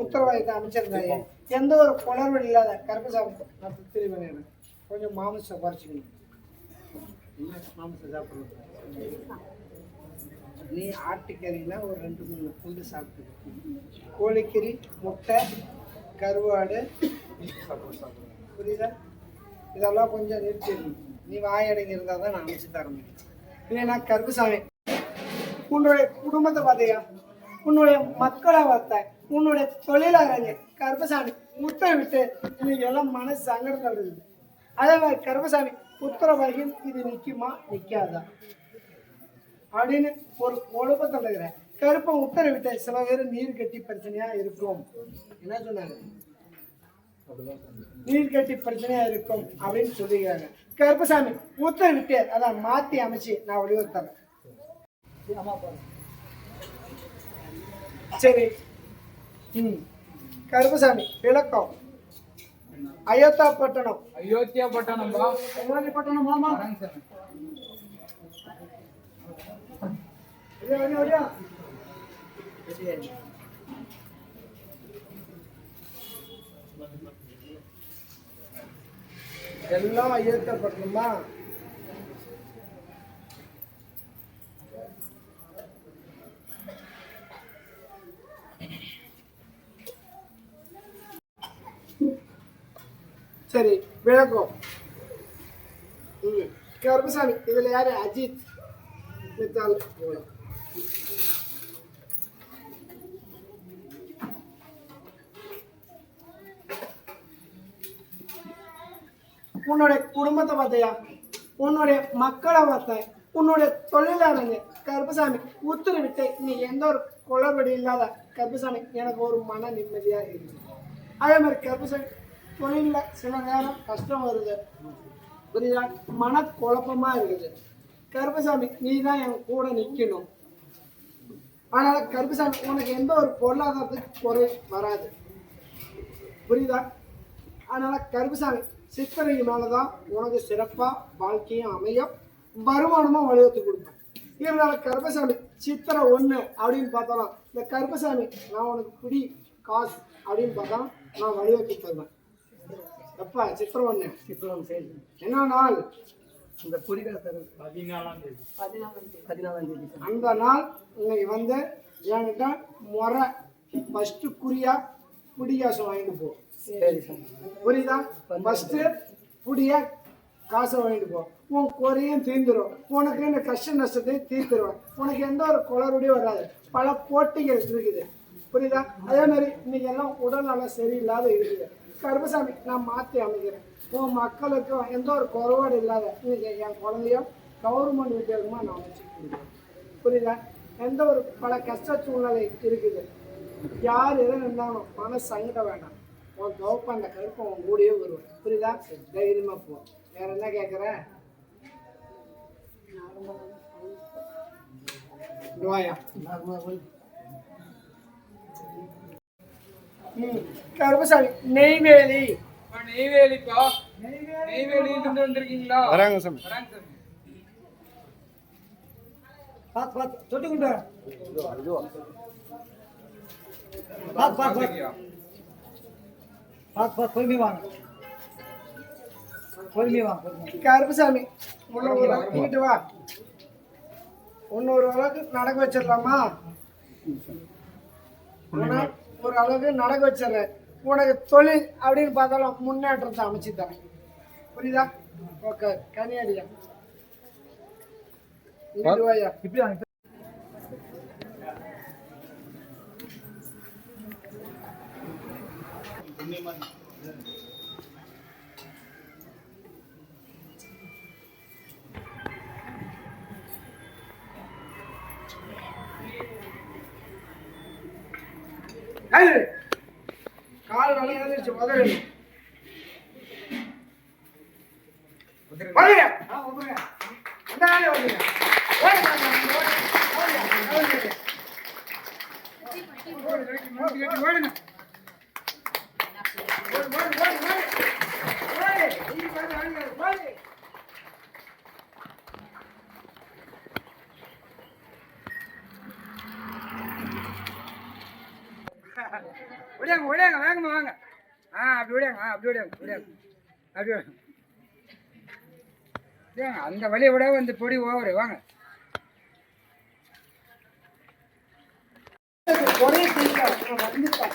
உத்தரவாதத்தை அமைச்சிருந்தாங்க. எந்த ஒரு குளறுபடி இல்லாத கருப்பசாமி நான் திருப்தி பண்ணிடுறேன். கொஞ்சம் மாமிசம் குறைச்சிக்கணும். மாமிசம் சாப்பிடணும். நீ ஆட்டுக்கறினா ஒரு 2-3 துண்டு சாப்பிட்டு, கோழிக்கறி, முட்டை, கருவாடு, புரியுதா? இதெல்லாம் கொஞ்சம் நிறுத்திடணும். நீ வாயடங்கி இருந்தால் தான் நான் அமைச்சு தர முடியும். இல்லைன்னா கருப்பசாமி உன்னுடைய குடும்பத்தை பார்த்தியா, உன்னுடைய மக்களை பார்த்த, உன்னுடைய தொழிலாளங்க கருப்பசாமி உத்தரவிட்டு இன்னைக்கு எல்லாம் மனசு சங்கடத்தில் இருக்குது. அதே மாதிரி கருப்பசாமி உத்தரவாகி இது நிற்குமா நிற்காதா அப்படின்னு ஒரு குழப்பத்தில் இருக்கிற கருப்பை உத்தரவிட்ட சில பேர் நீர் கட்டி பிரச்சனையா இருக்கும். என்ன சொன்னாங்க? நீர் கட்டி பிரச்சனையா இருக்கும் அப்படின்னு சொல்லிக்கிறாங்க. கருப்பசாமி உத்தரவிட்டு அதான் மாத்தி அமைச்சு நான் வலியுறுத்தேன். சரி. கருப்பசாமி விளக்கம். அயோத்தியா பட்டணம். அயோத்தியா பட்டணம் பா. பட்டணம் மாமா. எல்லாம் அயோத்தியா பட்டணமா? சரி விளக்கம். கருப்பசாமி இதுல யாரு? அஜித் மித்தால். உன்னுடைய குடும்பத்தை பார்த்தையா, உன்னுடைய மக்களை பார்த்த, உன்னுடைய தொழிலாளங்க கருப்பசாமி உத்தரவிட்டு நீ எந்த ஒரு குளறுபடி இல்லாத கருப்பசாமி எனக்கு ஒரு மன நிம்மதியா இருக்கு. அதே மாதிரி கருப்பசாமி தொழிலில் சில நேரம் கஷ்டம் வருது, புரியுதா? மன குழப்பமா இருக்குது. கருப்பசாமி நீ தான் என் கூட நிற்கணும். அதனால கருப்பசாமி உனக்கு எந்த ஒரு பொருளாதாரத்துக்கு குறை வராது, புரியுதா? அதனால கருப்பசாமி சித்திரைக்கு மேலதான் உனக்கு சிறப்பா வாழ்க்கையும் அமையும், வருமானமும் வலியுறுத்தி கொடுப்பேன். இதனால கருப்பசாமி சித்திரை 1 அப்படின்னு பார்த்தாலும் இந்த கருப்பசாமி நான் உனக்கு பிடி காசு அப்படின்னு பார்த்தா நான் வலியுறுத்தி தருவேன். எப்ப? சித்திரை 1. சித்திரை 1 சரி. என்ன நாள்? இந்த புரிகாசு 14ஆம் தேதி. அந்த நாள் இன்னைக்கு வந்து என்கிட்ட முறை ஃபர்ஸ்ட் குறியா புடிகாசு வாங்கிட்டு போ. சரி சார், புரியுதா? ஃபர்ஸ்ட் புடியா காசை வாங்கிட்டு போ. உன் குறையும் தீர்ந்துடும். உனக்கு இந்த கஷ்ட நஷ்டத்தையும் தீர்த்துருவேன். உனக்கு எந்த ஒரு குளறுபடியும் வராது. பல போட்டிகள் இருக்குது, புரியுதா? அதே மாதிரி இன்னைக்கு எல்லாம் உடல் நலம் சரியில்லாத இருக்குது. கருப்பசாமி நான் மாற்றி அமைக்கிறேன். உன் மக்களுக்கும் எந்த ஒரு குறைபாடு இல்லாத இன்னைக்கு என் குழந்தையும் கவர்மெண்ட் உத்தியோகமா நான் அமைச்சு கொடுக்குறேன், புரியுதா? எந்த ஒரு பல கஷ்ட சூழ்நிலை இருக்குது. யார் எதை இருந்தாலும் மன சங்கடம் வேண்டாம். உன் கவப்ப அந்த கருப்பை உன் கூடயே வருவேன், புரியுதா? தைரியமா போ. வேற என்ன கேட்குற? கருப்பசாமி நெய்வேலி. நெய்வேலிப்பா. நெய்வேலியில இருந்து வந்திருக்கீங்களா? வராங்க சாமி. பார்த்து தொட்டுக்கிட்டு பொறுமை வாங்க. கருப்பசாமி இங்கிட்டு வா. ஒரு அளவுக்கு நடக்க வச்சிடலாமா? ஒரு அளவுக்கு நடக்க வச்சிடறேன். உனக்கு தொழில் அப்படின்னு பார்த்தாலும் முன்னேற்றத்தை அமைச்சு தரேன், புரியுதா? ஓகே. கனியாடியா இப்படி வாங்க. கால் நல்லா எழுந்திருச்சு உதவி. விடியாங்க விடியாங்க வேகமா வாங்க. அப்படி விடியாங்க. அப்படி விடியாங்க விடியாங்க அப்படி விடியாங்க. அந்த வழியை விட வந்து பொடி ஓவரு வாங்க. குறைய தீர்த்தேன்.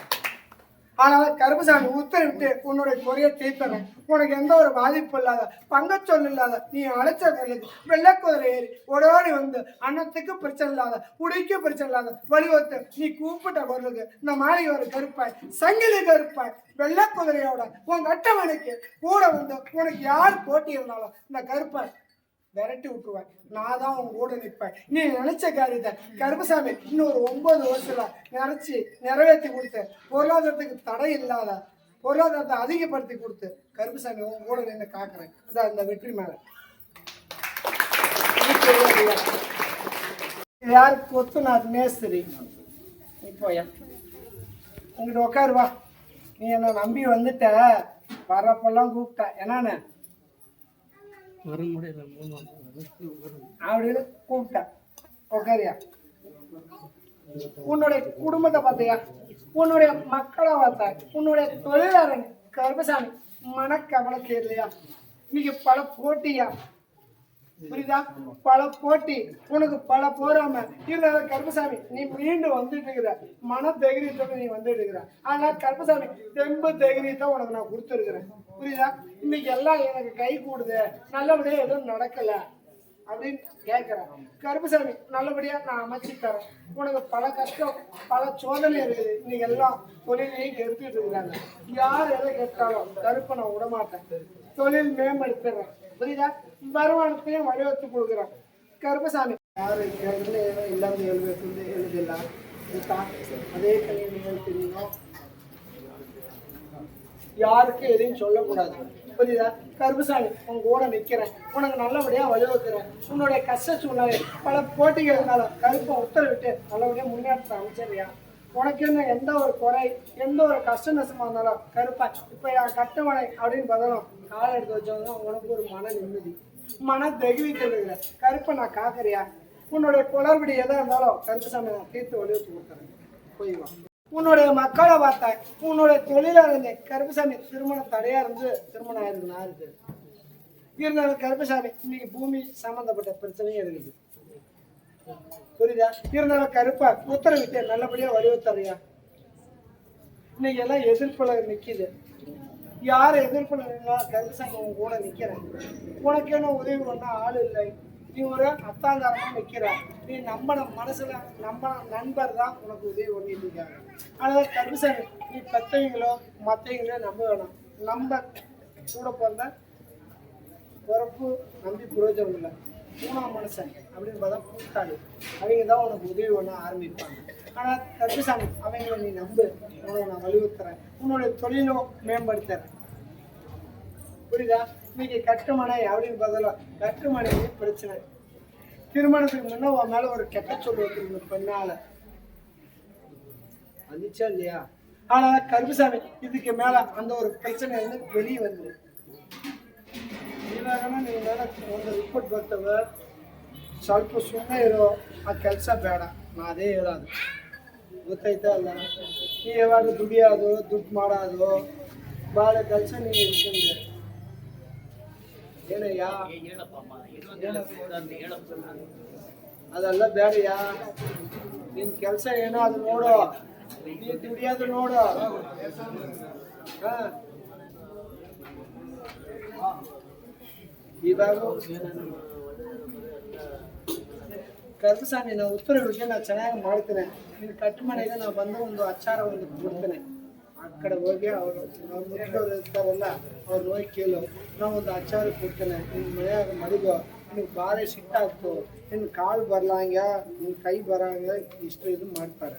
அதனால கருப்பசாமி உத்தரவிட்டு உன்னுடைய குறைய தீர்த்தவன். உனக்கு எந்த ஒரு பாதிப்பு இல்லாத பங்கச்சொல் இல்லாத நீ அழைச்ச கல்லுக்கு வெள்ளக்குதிரை ஏறி ஓடோடி வந்து அன்னத்துக்கு பிரச்சனை இல்லாத உடைக்க பிரச்சனை இல்லாத வழிவகுத்து நீ கூப்பிட்ட பொருளுக்கு இந்த மாளிகை ஒரு கருப்பாய் சங்கிலி கருப்பாய் வெள்ளக்குதிரையோட உன் கட்டவனுக்கு கூட வந்து உனக்கு யார் போட்டி இருந்தாலும் இந்த கருப்பாய் விரட்டி விட்டுருவேன். நான் தான் உன் கூட நிற்பேன். நீ நினைச்ச காரியத்தை கருப்பசாமி இன்னொரு 9 வருஷத்துல நிறைவேற்றி கொடுத்து பொருளாதாரத்துக்கு தடை இல்லாத பொருளாதாரத்தை அதிகப்படுத்தி கொடுத்து கருப்பசாமி உன் கூட நின்று காக்குறேன். அதான் இந்த வெற்றி மேல யார் கொத்துனார் மேஸ்திரி. இப்போ உங்ககிட்ட உட்காருவா. நீ என்ன நம்பி வந்துட்ட, வர்றப்பெல்லாம் கூப்பிட்ட என்னன்னு அப்படின்னு கூப்பிட்டேன். உட்காரியா. உன்னுடைய குடும்பத்தை பார்த்தியா, உன்னுடைய மக்களை பார்த்த, உன்னுடைய தொழிலாளர் கருப்பசாமி மனக்கவலை தெரியலையா? இன்னைக்கு பல போட்டியா, புரியுதா? பல போட்டி உனக்கு பல போறாம இருந்தாலும் கருப்பசாமி நீ மீண்டும் வந்துட்டு இருக்கிற மன தைரியத்தோட நீ வந்துட்டு இருக்கிற. அதனால கருப்பசாமி தெம்பு தைரியத்தை உனக்கு நான் கொடுத்துருக்கிறேன். புரியுதா? இன்னைக்கு எல்லாம் எனக்கு கை கூடுது, நல்லபடியா எதுவும் நடக்கல அப்படின்னு கேட்கிறேன். கருப்பசாமி நல்லபடியா நான் அமைச்சு தரேன். உனக்கு பல கஷ்டம் பல சோதனை இருக்குது. இன்னைக்கு எல்லாம் தொழிலையும் கெடுத்துட்டு இருக்கிறாங்க. யார் எதை கேட்டாலும் கருப்பை நான் விடமாட்டேன். தொழில் மேம்படுத்துறேன். புரியுதா? வருமானத்தையும் வழிவகுத்து கொடுக்குறேன். கருப்பசாமி யாரு இல்லாம எழுதிடலாம். அதே கல்யாணம் தெரியணும், யாருக்கும் எதையும் சொல்லக்கூடாது. புரியுதா? கருப்பசாமி உங்க கூட நிற்கிறேன். உனக்கு நல்லபடியா வழிவகுக்கிறேன். உன்னுடைய கஷ்ட சூழ்நிலை பல போட்டிகள் இருந்தாலும் கருப்பை உத்தரவிட்டு நல்லபடியா முன்னேற்ற அமைச்சரியா. உனக்கு என்ன எந்த ஒரு குறை எந்த ஒரு கஷ்ட நஷ்டமா இருந்தாலும் கருப்பா இப்ப கட்டுமனை அப்படின்னு பார்த்தோம் காலை எடுத்து வச்சவங்க உனக்கு ஒரு மன நிம்மதி மன தைரியத்தை கருப்பை நான் காக்கறியா. உன்னுடைய குளறுபடி எதா இருந்தாலும் கருப்பசாமி நான் தீர்த்து வலியுறுத்தி கொடுத்துறேன். போய்வா. உன்னுடைய மக்களை பார்த்தா உன்னுடைய தொழிலாளர் கருப்பசாமி திருமணம் தடையா இருந்து திருமணம் ஆயிருக்கு நான் இருக்கு இருந்தாலும் கருப்பசாமி இன்னைக்கு பூமி சம்பந்தப்பட்ட பிரச்சனையும் இருக்குது. புரியுதா? இருந்தாலும் கருப்பா உத்தரவிட்டு நல்லபடியா வலியுறுத்தறியா. இன்னைக்கு எல்லாம் எதிர்ப்புல நிக்குது. யார் எதிர்ப்புல கருப்பசாமி உன் கூட நிக்கிறேன். உனக்கு என்ன உதவி பண்ண ஆள் இல்லை. நீ ஒரு அத்தாந்தாரமா நிக்கிற. நீ நம்பன மனசுல நம்பன நண்பர் தான் உனக்கு உதவி பண்ணிட்டு இருக்காங்க. அதனால கருப்பசாமி நீ பெத்தவங்களோ மற்றவங்களோ நம்ப வேணாம். நம்ப கூட பிறந்த பிறப்பு நம்பி பிரயோஜனம் இல்லை. 3ஆம் மனுஷன் அப்படின்னு பார்த்தா கூட்டாளி அவங்க தான் உனக்கு உதவி பண்ண ஆரம்பிப்பாங்க. ஆனால் கருப்பசாமி அவங்கள நீ நம்பு. உனக்கு நான் வலியுறுத்துறேன். உன்னுடைய தொழிலும் மேம்படுத்துறேன். புரியுதா? இன்னைக்கு கட்டுமனை அப்படின்னு பார்த்தா கட்டுமனையே பிரச்சனை. திருமணத்துக்கு முன்ன உன் மேல ஒரு கெட்ட சொல் வச்சிருந்த பெண்ணால வந்துச்சா இல்லையா? ஆனா கருப்பசாமி இதுக்கு மேல அந்த ஒரு பிரச்சனை வந்து வெளியே வந்து ನೀವು ಮೇಲೆ ಒಂದು ರಿಪೋರ್ಟ್ ಬರ್ತವೆ. ಸ್ವಲ್ಪ ಸುಮ್ಮನೆ ಇರೋ ಆ ಕೆಲಸ ಬೇಡ. ನಾ ಅದೇ ಹೇಳೋದು. ಗೊತ್ತಾಯ್ತಾ ಅಲ್ಲ? ನೀ ಯಾವಾಗ ದುಡಿಯೋದು ದುಡ್ಡು ಮಾಡೋದು ಭಾಳ ಕೆಲಸ ನೀವು ಇಟ್ಕೊಂಡೆ ಏನಯ್ಯ ಅದೆಲ್ಲ ಬೇಡಯ್ಯ. ನಿನ್ನ ಕೆಲಸ ಏನೋ ಅದು ನೋಡು. ನೀ ದುಡಿಯೋದು ನೋಡು. ಇವಾಗ ಕರ್ಪಸಾಮಿ ನಾವು ಉತ್ತರವಿಗೆ ನಾನು ಚೆನ್ನಾಗಿ ಮಾಡ್ತೇನೆ. ನಿನ್ನ ಕಟ್ಟು ಮನೆಗೆ ನಾವು ಬಂದು ಒಂದು ಅಚಾರ ಒಂದು ಕೊಡ್ತೇನೆ. ಆ ಕಡೆ ಹೋಗಿ ಅವರು ಅವ್ರ ಮುಖ್ಯವ್ರು ಇರ್ತಾರಲ್ಲ ಅವ್ರು ಹೋಗಿ ಕೇಳು. ನಾವು ಒಂದು ಅಚಾರ ಕೊಡ್ತೇನೆ. ನಿನ್ನ ಮನೆಯಾಗ ಮಡಿಗೋ. ನಿನಗೆ ಭಾಳ ಸಿಟ್ಟಾಗ್ತು. ನಿನ್ನ ಕಾಲು ಬರಲಾಂಗ ನಿನ್ನ ಕೈ ಬರೋಂಗ ಇಷ್ಟು ಇದು ಮಾಡ್ತಾರೆ.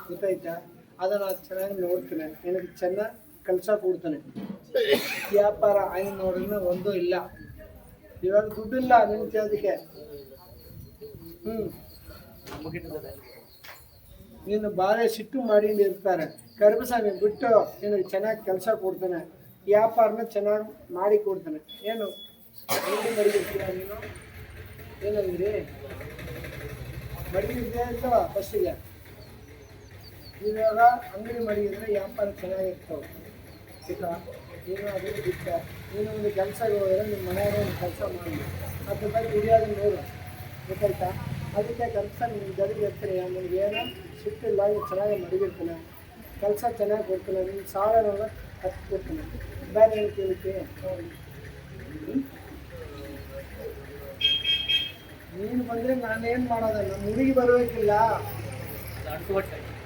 ಗೊತ್ತಾಯ್ತಾ? ಅದನ್ನು ಚೆನ್ನಾಗಿ ನೋಡ್ತೇನೆ. ನಿನಗೆ ಚೆನ್ನಾಗಿ ಕೆಲಸ ಕೊಡ್ತೇನೆ. ವ್ಯಾಪಾರ ಹಂಗೆ ನೋಡಿದ್ರೆ ಒಂದೂ ಇಲ್ಲ. ಇವಾಗ ದುಡ್ಡಿಲ್ಲ ನಿನ್ನ ಕೇಳೋದಕ್ಕೆ. ನೀನು ಭಾಳ ಸಿಟ್ಟು ಮಾಡಿ ಇರ್ತಾರೆ. ಕರ್ಪಸಾಮಿ ಬಿಟ್ಟು ನಿನಗೆ ಚೆನ್ನಾಗಿ ಕೆಲಸ ಕೊಡ್ತಾನೆ. ವ್ಯಾಪಾರನ ಚೆನ್ನಾಗಿ ಮಾಡಿ ಕೊಡ್ತಾನೆ. ಏನು ಮಡಿಗಿರ್ತೀಯ ನೀನು? ಏನಂದ್ರಿ? ಮಡಿಗಿರ್ತೀಯ ಇಲ್ವಾ ಫಸ್ಟಿಗೆ? ಇವಾಗ ಅಂಗಡಿ ಮಾಡಿದ್ರೆ ವ್ಯಾಪಾರ ಚೆನ್ನಾಗಿರ್ತಾವೆ ಆಯ್ತಾ. ನೀನು ಅದು ಬಿಟ್ಟ ನೀನು ಒಂದು ಕೆಲಸಕ್ಕೆ ಹೋದರೆ ನಿಮ್ಮ ಮನೆಯಾಗ ಒಂದು ಕೆಲಸ ಮಾಡಿ ಅದ್ರ ಬಗ್ಗೆ ದುಡಿಯೋದು ನೋಡು ಗೊತ್ತಾಯ್ತಾ. ಅದಕ್ಕೆ ಕೆಲಸ ನಿನ್ನ ಗಡಿಗೆ ಇರ್ತೀನಿ, ನನಗೇನು ಸಿಟ್ಟಿಲ್ಲ, ನೀವು ಚೆನ್ನಾಗಿ ಮಡಗಿರ್ತಾನೆ, ಕೆಲಸ ಚೆನ್ನಾಗಿ ಕೊಡ್ತಾನೆ, ನಿನ್ನ ಸಾಲನೆಲ್ಲ ಹತ್ತು ಕೊಡ್ತಾನೆ. ಬೇರೆ ಏನು ಕೇಳಿಕೆ ನೀನು ಬಂದರೆ ನಾನೇನು ಮಾಡೋದು? ನಮ್ಮ ಹುಡುಗಿ ಬರಬೇಕಿಲ್ಲ,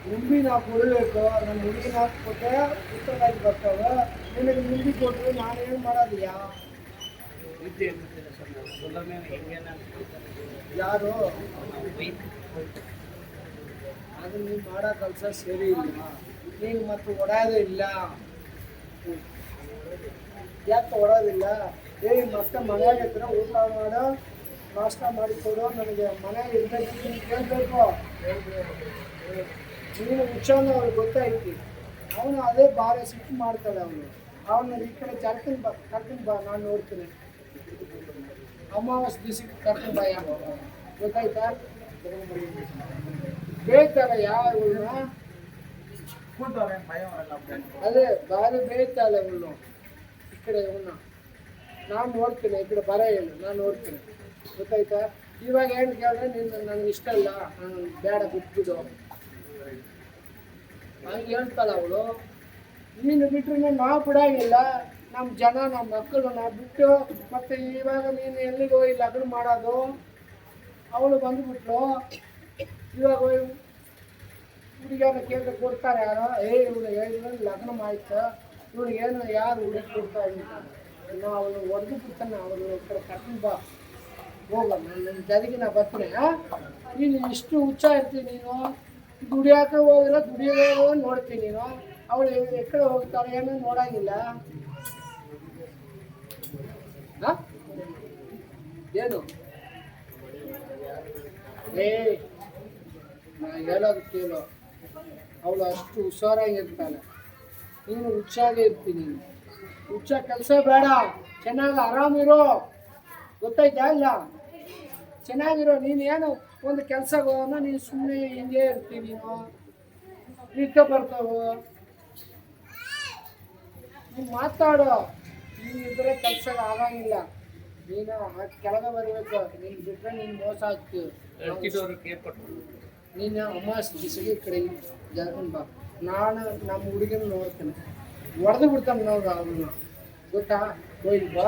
ಮುಂಬಿ ನಾವು ಕೊಡಬೇಕು. ನಮ್ಮ ಹುಡುಗಿ ನಾವು ಕೊಟ್ಟರೆ ಉತ್ತರವಾಗಿ ಬರ್ತಾವೆ, ನಿನಗೆ ಮುಂಬಿ ಕೊಟ್ಟರೆ ನಾನೇನು ಮಾಡೋದಿಯಾ? ಯಾರು ಅದು ನೀನು ಮಾಡೋ ಕೆಲಸ ಸರಿ ಇಲ್ಲ, ನೀನು ಮತ್ತೆ ಓಡೋದೇ ಇಲ್ಲ. ಯಾಕೆ ಓಡೋದಿಲ್ಲ? ಮತ್ತೆ ಮನೆಯಾಗ ಹತ್ರ ಊಟ ಮಾಡೋ, ನಾಷ್ಟ ಮಾಡಿ ಕೊಡು, ನನಗೆ ಮನೆಯಾಗ ಇರ್ಬೇಕು ನೀನು ಕೇಳಬೇಕು. ನೀನು ಹುಚ್ಚವನ್ನ ಅವ್ರಿಗೆ ಗೊತ್ತಾಯ್ತಿ, ಅವನು ಅದೇ ಭಾಳ ಸಿಟ್ಟು ಮಾಡ್ತಾಳೆ. ಅವನು ಈ ಕಡೆ ಕರ್ಕೊಂಡು ಬಾ, ನಾನು ನೋಡ್ತೀನಿ. ಅಮಾವಾಸ್ಯೆ ದಿವಸಕ್ಕೆ ಕರ್ಕೊಂಡು ಬಾ, ಗೊತ್ತಾಯ್ತಾ? ಬೇಯ್ತಾಳೆ ಯಾವನ್ನ ಅದೇ ಭಾರಿ ಬೇಯ್ತಾಳೆ ಅವಳು. ಈ ಕಡೆ ಅವನ್ನ ನಾನು ನೋಡ್ತೀನಿ, ಈ ಕಡೆ ಬರ ಹೇಳು, ನಾನು ನೋಡ್ತೀನಿ, ಗೊತ್ತಾಯ್ತಾ? ಇವಾಗ ಏನು ಕೇಳಿದ್ರೆ ನೀನು ನನಗೆ ಇಷ್ಟ ಇಲ್ಲ, ನಾನು ಬೇಡ ಬಿಟ್ಬಿಡು ಹಂಗೆ ಹೇಳ್ತಾಳೆ ಅವಳು. ನೀನು ಬಿಟ್ಟರೆ ನಾವು ಬಿಡೋಂಗಿಲ್ಲ, ನಮ್ಮ ಜನ ನಮ್ಮ ಮಕ್ಕಳು ನಾವು ಬಿಟ್ಟು ಮತ್ತೆ ಇವಾಗ ನೀನು ಎಲ್ಲಿಗೆ ಹೋಗಿ ಲಗ್ನ ಮಾಡೋದು? ಅವಳು ಬಂದುಬಿಟ್ಲು, ಇವಾಗ ಹೋಗಿ ಹುಡುಗಿಯನ್ನ ಕೇಳಿದ್ರೆ ಕೊಡ್ತಾರೆ ಯಾರೋ? ಇವಳು ಹೇಳಿದ್ರೆ ಲಗ್ನ ಆಯ್ತು, ಇವಳಿಗೇನು ಯಾರು ಹುಡುಗಿ ಕೊಡ್ತಾ ಇಲ್ಲ, ನಾವು ಅವಳು ಹೊಡೆದು ಬಿಡ್ತಾನೆ. ಅವಳು ಈ ಕಡೆ ಕರ್ಕೊಂಡು ಬಾ, ಹೋಗ, ನನ್ನ ಜೊತೆಗೆ ನಾ ಬರ್ತೀನಿ. ನೀನು ಇಷ್ಟು ಹುಚ್ಚ ಇರ್ತೀನಿ, ನೀನು ದುಡಿಯಾಕ ಹೋಗಿಲ್ಲ, ದುಡಿಯೋ ನೋಡ್ತೀನಿ ನೀನು. ಅವಳು ಎಕಡೆ ಹೋಗ್ತಾಳೆ ಏನೋ ನೋಡಂಗಿಲ್ಲ. ಏನು ನಾ ಹೇಳೋದು ಕೇಳು, ಅವಳು ಅಷ್ಟು ಹುಷಾರಾಗಿರ್ತಾಳೆ, ನೀನು ಹುಚ್ಚಾಗೇ ಇರ್ತೀನಿ. ಹುಚ್ಚ ಕೆಲಸ ಬೇಡ, ಚೆನ್ನಾಗಿ ಆರಾಮಿರೋ, ಗೊತ್ತಾಯ್ತಾ? ಇಲ್ಲ ಚೆನ್ನಾಗಿರೋ. ನೀನು ಏನು ಒಂದು ಕೆಲಸಕ್ಕೆ ಹೋಗೋಣ, ನೀನು ಸುಮ್ಮನೆ ಹಿಂಗೆ ಇರ್ತೀನಿ, ನೀನು ನಿತ್ಯ ಬರ್ತಾವು, ನೀನು ಮಾತಾಡು. ನೀನಿದ್ರೆ ಕೆಲಸಕ್ಕೆ ಆಗಂಗಿಲ್ಲ, ನೀನು ಕೆಳಗೆ ಬರಬೇಕು. ನೀನು ಬಿಟ್ಟರೆ ನೀನು ಮೋಸ ಆಗ್ತೀವಿ. ನೀನು ಅಮಾವಾಸ್ಯೆ ದಿವಸಕ್ಕೆ ಈ ಕಡೆ ಜರ್ಕೊಂಡು ಬಾ, ನಾನು ನಮ್ಮ ಹುಡುಗಿನ ನೋಡ್ತೇನೆ, ಹೊಡೆದು ಬಿಡ್ತಾನೆ ನೋಡು ಅವನು, ಗೊತ್ತಾ? ಹೋಗಿ ಬಾ,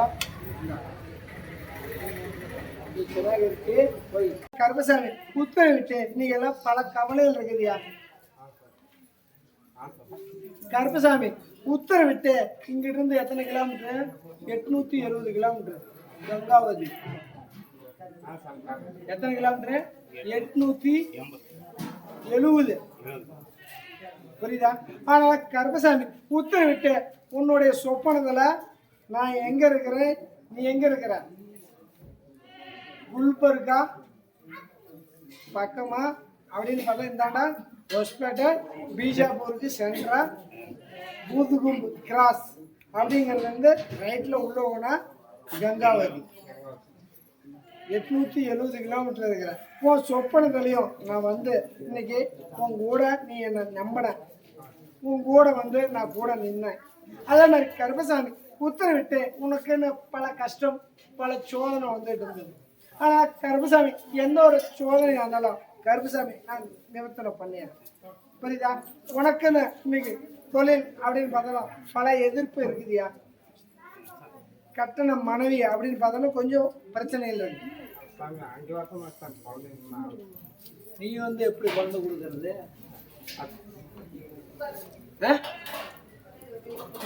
நீ ಚೆನ್ನಾಗಿರ್ತಿ போய் கருப்பசாமி உத்தரவு விட்டு நீ எல்லாம் பல கவலைகள் இருக்குதியா? கருப்பசாமி உத்தரவு விட்டு இங்கிருந்து எத்தனை கிலோமீட்டர்? 870 கிலோமீட்டர் கங்காவதி. எத்தனை கிலோமீட்டர்? 870. புரியுதா? ஆனா கருப்பசாமி உத்தரவு விட்டு உன்னுடைய சொப்பனத்துல நான் எங்க இருக்கிறேன், நீ எங்க இருக்கிற? குல்பர்கா பக்கமா அப்படின்னு பார்த்தா இந்தாண்டா ஹொஸ்பேட்டை, பீஜாப்பூருக்கு சென்ட்ரா, பூதுகும்பு கிராஸ் அப்படிங்கிறதுலேருந்து ரைட்டில் உள்ள போனா கங்காவதி. 870 கிலோமீட்டர் இருக்கிறேன். உன் சொப்பனத்துலையும் நான் வந்து இன்னைக்கு உன் கூட நீ என்னை நம்பின, உன் கூட வந்து நான் கூட நின்னேன். அதே மாதிரி கருப்பசாமி உத்தரவிட்டு உனக்குன்னு பல கஷ்டம் பல சோதனை வந்துட்டு இருந்தது. ஆனால் கருப்பசாமி எந்த ஒரு சோதனை இருந்தாலும் கருப்பசாமி நான் நிவர்த்தனை பண்ணிடுறேன். புரியுதா? உனக்குன்னு இன்னைக்கு தொழில் அப்படின்னு பார்த்தாலும் பல எதிர்ப்பு இருக்குதுயா. கட்டண மனைவி அப்படின்னு பார்த்தாலும் கொஞ்சம் பிரச்சனை இல்லை. நீ வந்து எப்படி குழந்தை கொடுக்கறது?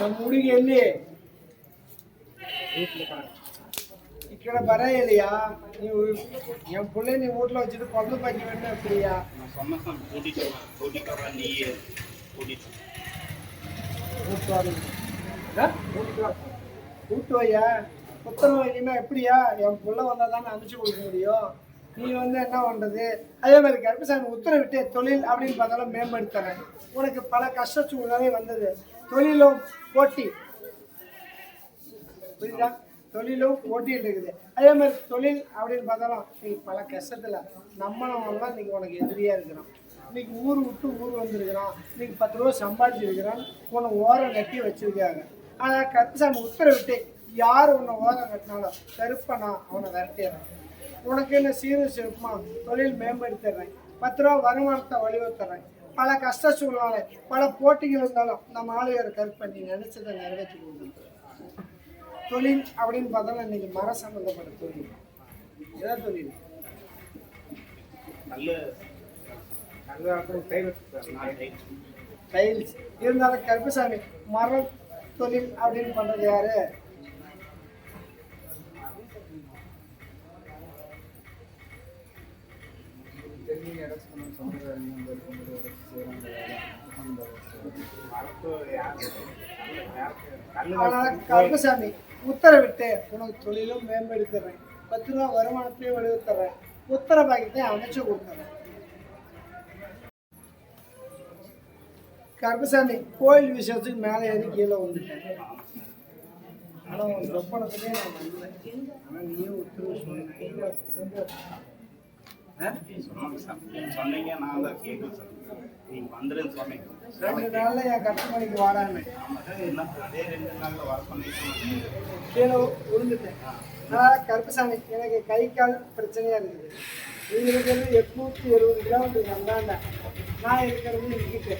ನಮ್ಮ ಹುಡುಗಿ ಎಲ್ಲಿ? ఇక్కడ బరాయలియా నీవు ఎం పుల్లే నీ ఊర్లో వచ్చి కొత్త పచ్చి పెట్టిన ఫ్రీయా? கூட்டுவையா புத்தகம் வைக்கணும்னா எப்படியா? என் புள்ள வந்தால் தானே அனுப்பிச்சு கொடுக்க முடியும். நீ வந்து என்ன பண்ணுறது? அதே மாதிரி கருப்பசாமி உத்தரவிட்டு தொழில் அப்படின்னு பார்த்தாலும் மேம்படுத்துறேன். உனக்கு பல கஷ்ட சூழ்நிலை வந்தது. தொழிலும் போட்டி, புரியுதா? தொழிலும் போட்டியில் இருக்குது. அதே மாதிரி தொழில் அப்படின்னு பார்த்தாலும் நீ பல கஷ்டத்தில் நம்மளவங்களாம் இன்னைக்கு உனக்கு எதிரியாக இருக்கிறோம். இன்னைக்கு ஊர் விட்டு ஊர் வந்திருக்கிறான், இன்னைக்கு 10 ரூபா சம்பாதிச்சிருக்கிறான், உன்னை ஓரம் கட்டி வச்சிருக்காங்க. ஆனால் கருப்பசாமி உத்தரவிட்டு யார் உன்னை ஓரம் கட்டினாலும் கருப்பனா அவனை விரட்டிடுறான். உனக்கு என்ன சீரும் சிறப்புமா தொழில் மேம்படுத்திடுறேன், 10 ரூபா வருமானத்தை வழிவகுத்துறேன். பல கஷ்ட சூழ்நிலை, பல போட்டிகள் இருந்தாலும் நம்ம ஆளுநர் கருப்பன் நீ நினைச்சதை நிறைவேற்றி கொடுத்துருக்க. தொழில் அப்படின்னு பார்த்தோம்னா இன்னைக்கு மர சம்பந்தப்பட்ட தொழில். ஏதாவது தொழில் டைல்ஸ் இருந்தாலும் கருப்பசாமி மர தொழில் அப்படின்னு பண்றது யாரு? கருப்பசாமி உத்தரவிட்டு உனக்கு தொழிலும் மேம்படுத்துறேன், 10 ரூபா வருமானத்தையும் வலியுறுத்துறேன், உத்தர பாக்கியத்தை அமைச்சு கொடுத்துறேன். கருப்பசாமி கோயில் விஷயத்துக்கு மேலே ஏறி கீழே வந்துட்டேன். ஆனால் உன் சொப்பனத்துலேயே நான் வந்தேன். ஆனால் நீயே உத்தரவு சொன்னீங்க, நான் தான் கேட்கல சார். நீங்க வந்துருன்னு சொன்னீங்க. 2 நாள்ல என் கட்டுமணிக்கு வாடான்னு அதே 2 நாள்ல வர சொன்னீங்க. கீழே விழுந்துட்டேன். ஆனால் கருப்பசாமி எனக்கு கை கால் பிரச்சனையா இருக்குது. நீங்க இருக்கிறது 870 கிலோமீட்டருக்கு அந்தாண்ட, நான் இருக்கிறது இங்கிட்டு.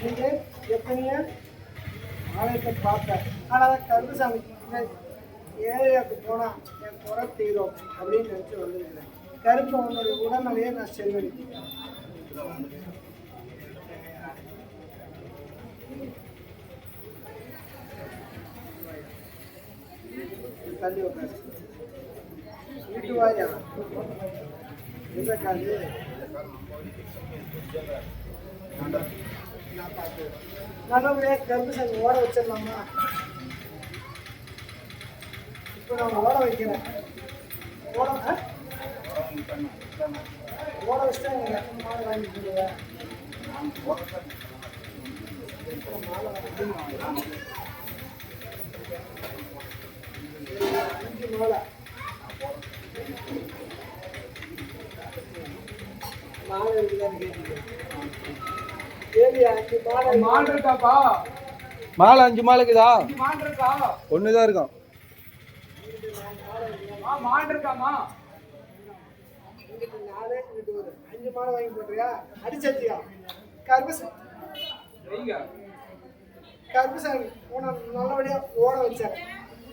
நீங்க எப்படிங்க ஆலயத்தை பார்த்தேன். ஆனால் கருப்பசாமி ஏரியாவுக்கு போனால் என் குறை தீரும் அப்படின்னு நினச்சி வந்துருக்கிறேன். கருப்பு உன்னுடைய உடனடியே நான் செல்வழிக்கிறேன். தள்ளி உட்காரு. வீட்டு வாயா எந்த காலு நான் பார்த்து நல்லபடியாக கருப்பசாமி ஓட வச்சிடலாமா? இப்போ நான் ஓட வைக்கிறேன். ஓட வச்சுட்டா எனக்கு மாலை வாங்கி கொடுவேன். மாலை வாங்கி 5 மாலை மாலை இருக்குதான்னு கேட்டீங்க. கேள்வி 5 மாலை மாடு இருக்காப்பா? மாலை 5 மாலைக்குதா? மாடு இருக்கா? ஒன்று தான் இருக்கும். மாடு இருக்காமா? இங்கிட்டு 4 இங்கிட்டு 1 5 மாலை வாங்கி போட்டுறியா? அடிச்சத்தியா? கருப்பசாமி உன்னை நல்லபடியா ஓட வச்சார்.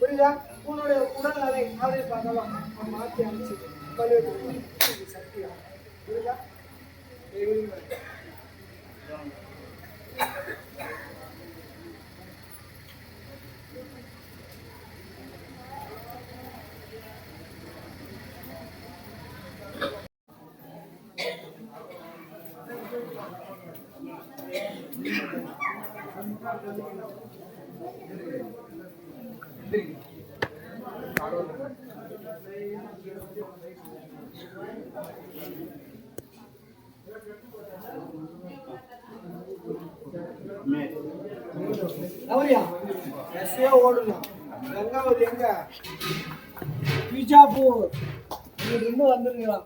புரியுதா? உன்னுடைய உடல்நிலை அப்படின்னு பார்த்தாலும் அவன் மாற்றி அமைச்சு பள்ளி வச்சு சக்தியா. புரியுதா? அவரியா எஸ்ஏ ஓடணும். கங்காவதி எங்க? பிஜாப்பூர். இங்கிட்டு இருந்து வந்துருக்கலாம்.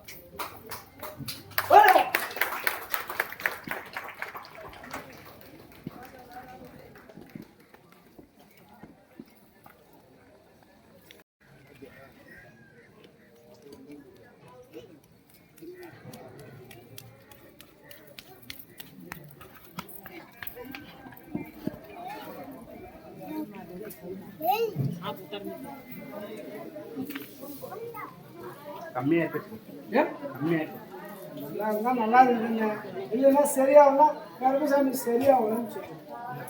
கம்மியா இருக்கு. கம்மியா இருக்கு. நல்லா இருந்தா நல்லா இருக்குங்க. இல்லைன்னா சரியாகல கருப்பசாமி சரியாகலன்னு சொல்லு.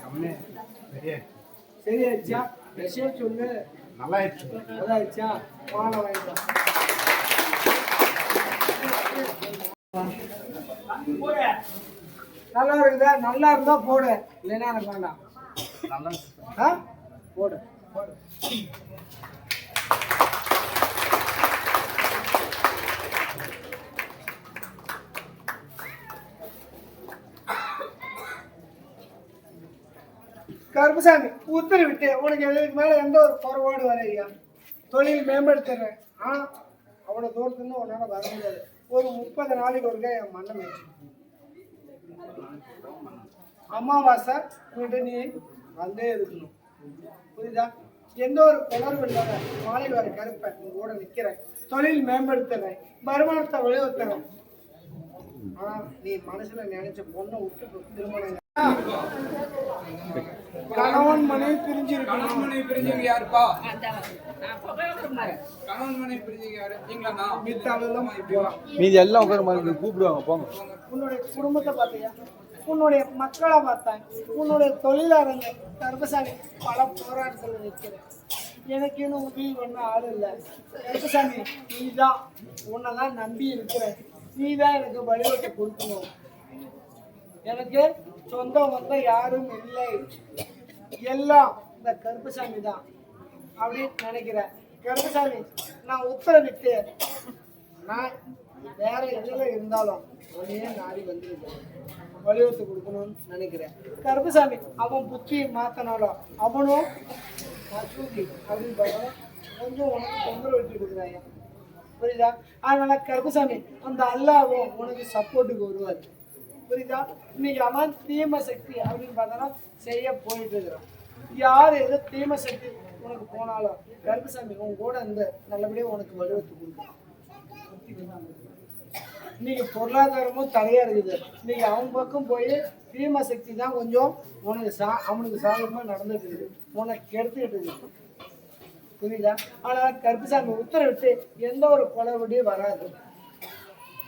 கம்மியா சரியா சரியாயிடுச்சா? விஷயம் சொல்லு. நல்லா ஆயிடுச்சு. அதாயிடுச்சா? மாலை வாங்கிக்கலாம். நல்லா இருக்குதா? நல்லா இருந்தா போடு, இல்லைன்னா எனக்கு வேண்டாம். நல்லா ஆ போடு போடு. கருப்பசாமி உத்தரவிட்டு உனக்கு எதுக்கு மேலே எந்த ஒரு குறைபாடு வரையா? தொழில் மேம்படுத்துறேன். ஆனால் அவ்வளோ தூரத்துலேருந்து உன்னால் வர முடியாது. ஒரு 30 நாளைக்கு ஒருக்கா என் மண்ணை மேய்ச்சி அமாவாசை உங்கள்கிட்ட நீ வந்தே இருக்கணும். புரியுதா? எந்த ஒரு குணர்வு இல்லாத மாலை வர கருப்பை உங்களோட நிற்கிறேன். தொழில் மேம்படுத்துறேன், வருமானத்தை வலியுறுத்துறேன். ஆனா நீ மனசுல நினைச்ச பொண்ணை விட்டு திருமணம் கணவன் மனைவி பிரிஞ்சிருக்கணும். கணவன் மனைவி பிரிஞ்சவங்க யாருப்பா? கணவன் மனைவி பிரிஞ்சவங்க யாரு? நீங்களா? மித்தாளெல்லாம் போலாம். மீதி எல்லாம் உட்கார மாதிரி கூப்பிடுவாங்க போங்க. உன்னுடைய குடும்பத்தை பார்த்தியா, உன்னுடைய மக்களை பார்த்தேன், உன்னுடைய தொழிலாளங்க கருப்பசாமி பல போராட்டத்தில் நிற்கிறேன். எனக்கு இன்னும் உதவி பண்ண ஆள் இல்லை. கருப்பசாமி நீ தான், உன்னை தான் நம்பி இருக்கிறேன். நீ தான் எனக்கு வழிவகை கொடுக்கணும். எனக்கு சொந்தம் வந்த யாரும் இல்லை, எல்லாம் இந்த கருப்பசாமி தான் அப்படின்னு நினைக்கிறேன். கருப்பசாமி நான் உத்தரவிட்டு நான் வேற எதில் இருந்தாலும் உடனே நாடி வந்துருக்கேன், வலியுறுத்தி கொடுக்கணும்னு நினைக்கிறேன். கருப்பசாமி அவன் புத்தியை மாற்றினாலும் அவனும் மசூதி அப்படின்னு பார்த்தாலும் கொஞ்சம் உனக்கு தொந்தரவு விட்டு கொடுக்குறாங்க. புரியுதா? அதனால கருப்பசாமி அந்த அல்லாவும் உனக்கு சப்போர்ட்டுக்கு வருவார். புரியுதா? இன்னைக்கு அவன் தீமை சக்தி அப்படின்னு பார்த்தாலும் செய்ய போயிட்டு இருக்கிறான். யார் எதோ தீமை சக்தி உனக்கு போனாலும் கருப்பசாமி உன் கூட இருந்து நல்லபடியாக உனக்கு வலுவத்து கொடுக்கும். இன்னைக்கு பொருளாதாரமும் தடையா இருக்குது. இன்னைக்கு அவன் பக்கம் போய் தீமை சக்தி தான் கொஞ்சம் உனக்கு அவனுக்கு சாதகமாக நடந்துட்டு இருக்குது, உனக்கு எடுத்துக்கிட்டு இருக்குது. புரியுதா? ஆனால் கருப்பசாமி உத்தரவிட்டு எந்த ஒரு குளறுபடியும் வராது.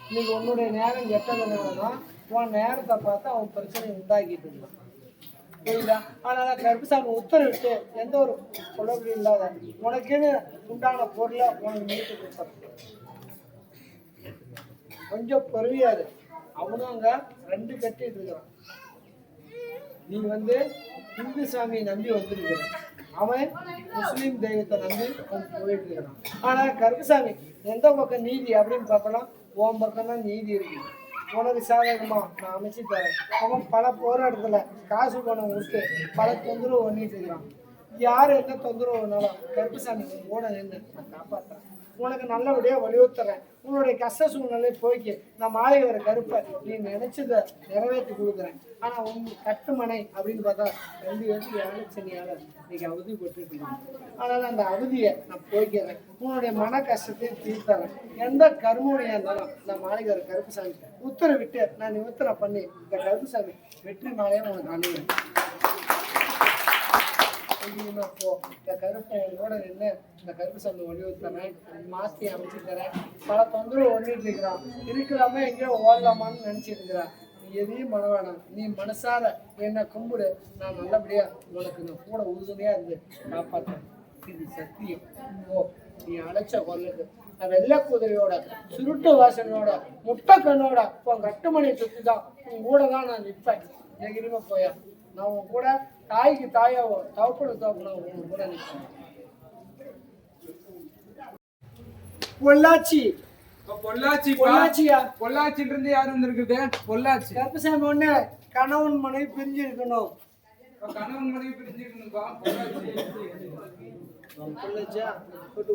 இன்னைக்கு உன்னுடைய நேரம் கெட்டதுனாலதான் உன் நேரத்தை பார்த்து அவன் பிரச்சனை உண்டாக்கிட்டு இருந்தான். புரியுதா? அதனால கருப்பசாமி உத்தரவிட்டு எந்த ஒரு குளறுபடியும் இல்லாத உனக்குன்னு உண்டான பொருளை உனக்கு மீட்டு கொடுத்தான். கொஞ்சம் பொறுமையாரு. அவனும் அங்க 2 கட்டிட்டு இருக்கிறான். நீ இந்து சாமியை நம்பி வந்திருக்கிற, அவன் முஸ்லீம் தெய்வத்தை நம்பி அவன் போயிட்டு இருக்கிறான். ஆனா கருப்பசாமி எந்த பக்கம் நீதி அப்படின்னு பார்க்கலாம், உன் பக்கம் தான் நீதி இருக்கு. உனக்கு சாதகமா நான் அமைச்சு தரேன். அவன் பல போராட்டத்துல காசு பணம் கொடுத்து பல தொந்தரவு பண்ணிட்டு இருக்கிறான். யார் எந்த தொந்தரவுனாலும் கருப்பசாமி கூட நின்று நான் காப்பாற்றுறேன். உனக்கு நல்லபடியாக வலியுறுத்துறேன். உன்னுடைய கஷ்ட சூழ்நிலை போய்க்கு நான் மாலை வர கருப்பை நீ நினைச்சதை நிறைவேற்றி கொடுக்குறேன். ஆனால் உன் கட்டுமனை அப்படின்னு பார்த்தா 2 பேருக்கு ஏழச்சனியால் இன்னைக்கு அவதிப்பட்டு இருக்கீங்க. அதனால் அந்த அவதியை நான் போய்க்கிறேன். உன்னுடைய மன கஷ்டத்தை தீர்த்தறேன். எந்த கர்மனையாக இருந்தாலும் இந்த மாலை வர கருப்புசாமி உத்தரவிட்டு நான் நிவர்த்தனை பண்ணி இந்த கருப்புசாமி வெற்றி மாலையை உனக்கு அணுகிறேன். போ இந்த கருப்பையோட நின்று இந்த கருப்புசாமி வலியுறுத்துறேன், மாற்றி அமைச்சு தரேன். பல தொந்தரவு ஒன்றிட்டு இருக்கிறான். இருக்கலாமே எங்கேயோ ஓடலாமான்னு நினைச்சிட்டு இருக்கிறான். நீ எதையும் பண்ண வேணாம். நீ மனசார என்னை கும்பிடு, நான் நல்லபடியா உனக்கு நான் கூட உறுதுணையா இருந்து காப்பாற்றேன். இது சத்தியம். ஓ நீ அழைச்ச கொல்லுக்கு நான் வெள்ளை குதிரையோட சுருட்டு வாசனையோட முட்டை கண்ணோட உன் கட்டுமணியை சுற்றி தான் உன் கூட தான் நான் நிற்பேன். எங்கிருமே போயா நான் உன் கூட தாய்க்கு தாயாவோ தவப்படு தவப்பனோ உன் கூட நிற்பேன். பொள்ளாச்சி பொள்ளாச்சியா? பொள்ளாச்சில இருந்து யாரு வந்திருக்குது? பொள்ளாச்சி கருப்பசாமி ஒண்ணு கணவன் மனைவி பிரிஞ்சு இருக்கணும். கணவன் மனைவி பிரிஞ்சிருக்கணும்பா. பொள்ளாச்சியா? இப்படி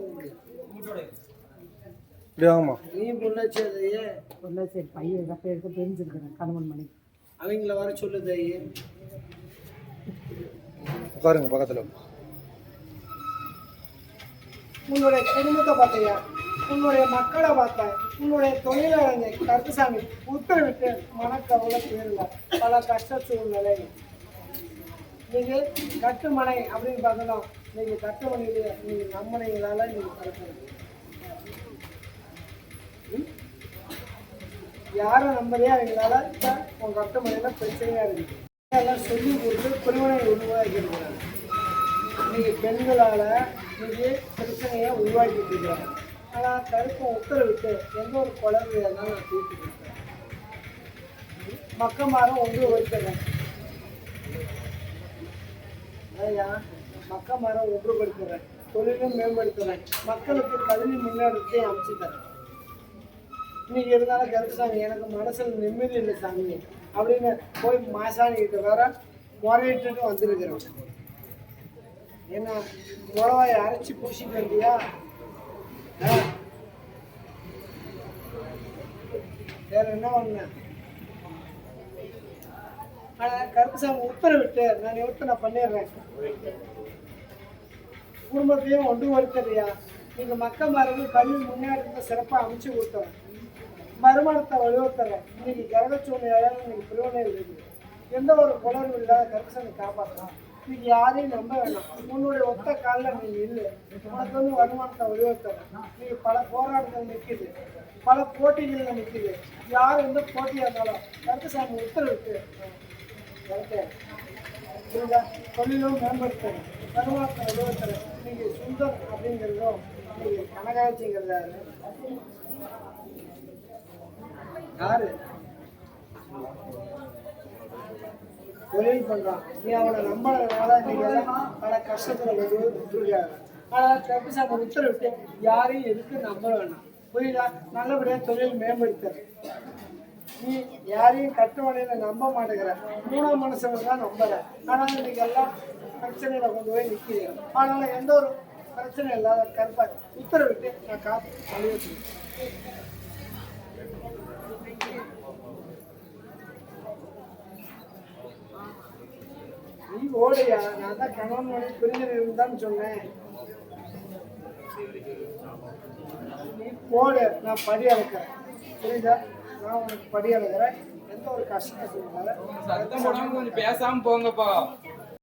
வாங்கம்மா. நீ பொள்ளாச்சி அதையே பொள்ளாச்சி பையன் எடுக்க தெரிஞ்சிருக்கிறேன் கணவன் மனைவி. அவங்கள வர சொல்லுது ஐயே. உட்காருங்க பக்கத்துல. உன்னுடைய குடும்பத்தை பார்த்தையா, உன்னுடைய மக்களை பார்த்தேன், உன்னுடைய தொழிலாளங்க கருப்பசாமி உத்தரவிட்டு மனக்கவலை பேரல பல கஷ்ட சூழ்நிலை. நீங்கள் கட்டுமனை அப்படின்னு பார்த்தோம். நீங்கள் கட்டுமனையில நீங்கள் நம்மனைகளால நீங்கள் கலக்கணும். யாரும் நம்பலையா எங்களால உன் கட்டுமனையில பிரச்சனையா இருக்கு. எல்லாம் சொல்லி கொடுத்து குழுவனை உருவாக்கி இருக்கிறாங்க. இன்னைக்கு பெண்களால இன்னைக்கு பிரச்சனையை உருவாக்கிட்டு இருக்கிறாங்க. ஆனால் கருப்பை உத்தரவிட்டு எந்த ஒரு குழந்தையா இருந்தாலும் நான் தீர்த்து கொடுத்தேன். மக்கமாரம் ஒன்று வைக்கிறேன். ஐயா மக்கமாரம் ஒன்றுபடுத்துறேன், தொழிலும் மேம்படுத்துறேன், மக்களுக்கு கல்வி முன்னேற்றத்தை அமைச்சு தரேன். இன்னைக்கு இருந்தாலும் கருப்பசாமி எனக்கு மனசில் நிம்மதி இல்லை சாமி அப்படின்னு போய் மாசாணிக்கிட்ட வேற முறையிட்டு வந்திருக்கிறோம். என்ன உறவாயை அரைச்சி பூசிட்டு வந்தியா? வேற என்ன ஒண்ணு? ஆனா கருப்பசாமி உத்தரவிட்டு நான் நிவர்த்தனை பண்ணிடுறேன். குடும்பத்தையும் ஒன்று ஒருத்தரையா நீங்க மக்கமார்கள் கல்வி முன்னேற்றத்தை சிறப்பாக அமைச்சு கொடுத்துறேன். வருமானத்தை வலுவத்துறேன். இன்னைக்கு கிரக சூழ்நிலையால இன்னைக்கு பிரிவினை இருக்குது. எந்த ஒரு குளறும் இல்லாத கருப்பசாமி காப்பாற்றலாம். இன்னைக்கு யாரையும் நம்ப வேணாம். உன்னுடைய ஒத்த காலில் நீங்க இல்லை. உனக்கு வந்து வருமானத்தை வலுவத்துறேன். நீங்க பல போராட்டங்கள் நிற்குது, பல போட்டிகள் நிற்குது. யார் எந்த போட்டியாக இருந்தாலும் கருப்பசாமி உத்தரவிட்டு தொழிலும் மேம்படுத்துறேன். வருமானத்தை வலுவத்துறேன். இன்னைக்கு சுந்தர் அப்படிங்கிறதும் இன்னைக்கு கனகாட்சிங்கிறத யாரு தொழில் பண்றான். நீ அவனை நம்புறதுனால நீங்க பல கஷ்டத்துல விட்டுருக்காங்க. ஆனா கருப்பசாமி உத்தரவிட்டு யாரையும் எதுக்கு நம்ப வேணாம். புரியுதா? நல்லபடியா தொழில் மேம்படுத்த. நீ யாரையும் கட்டுமனையில நம்ப மாட்டேங்கிற. மூணாம் மனுஷங்க தான் நம்புற. ஆனா இன்னைக்கு எல்லாம் பிரச்சனையில கொண்டு போய் நிற்கிறீங்க. ஆனாலும் எந்த ஒரு பிரச்சனை இல்லாத கருப்பா உத்தரவிட்டு நான் காத்து அழிவச்சு. நீ ஓடையா? நான் தான் கணவன் மனைவி பிரிஞ்சு இருந்தான்னு சொன்னேன். நீ போடு, நான் படி அளக்கிறேன். புரியுதா? நான் உனக்கு படி அளக்கிறேன். எந்த ஒரு கஷ்டம் சத்தம் போடாம கொஞ்சம் பேசாம போங்கப்பா.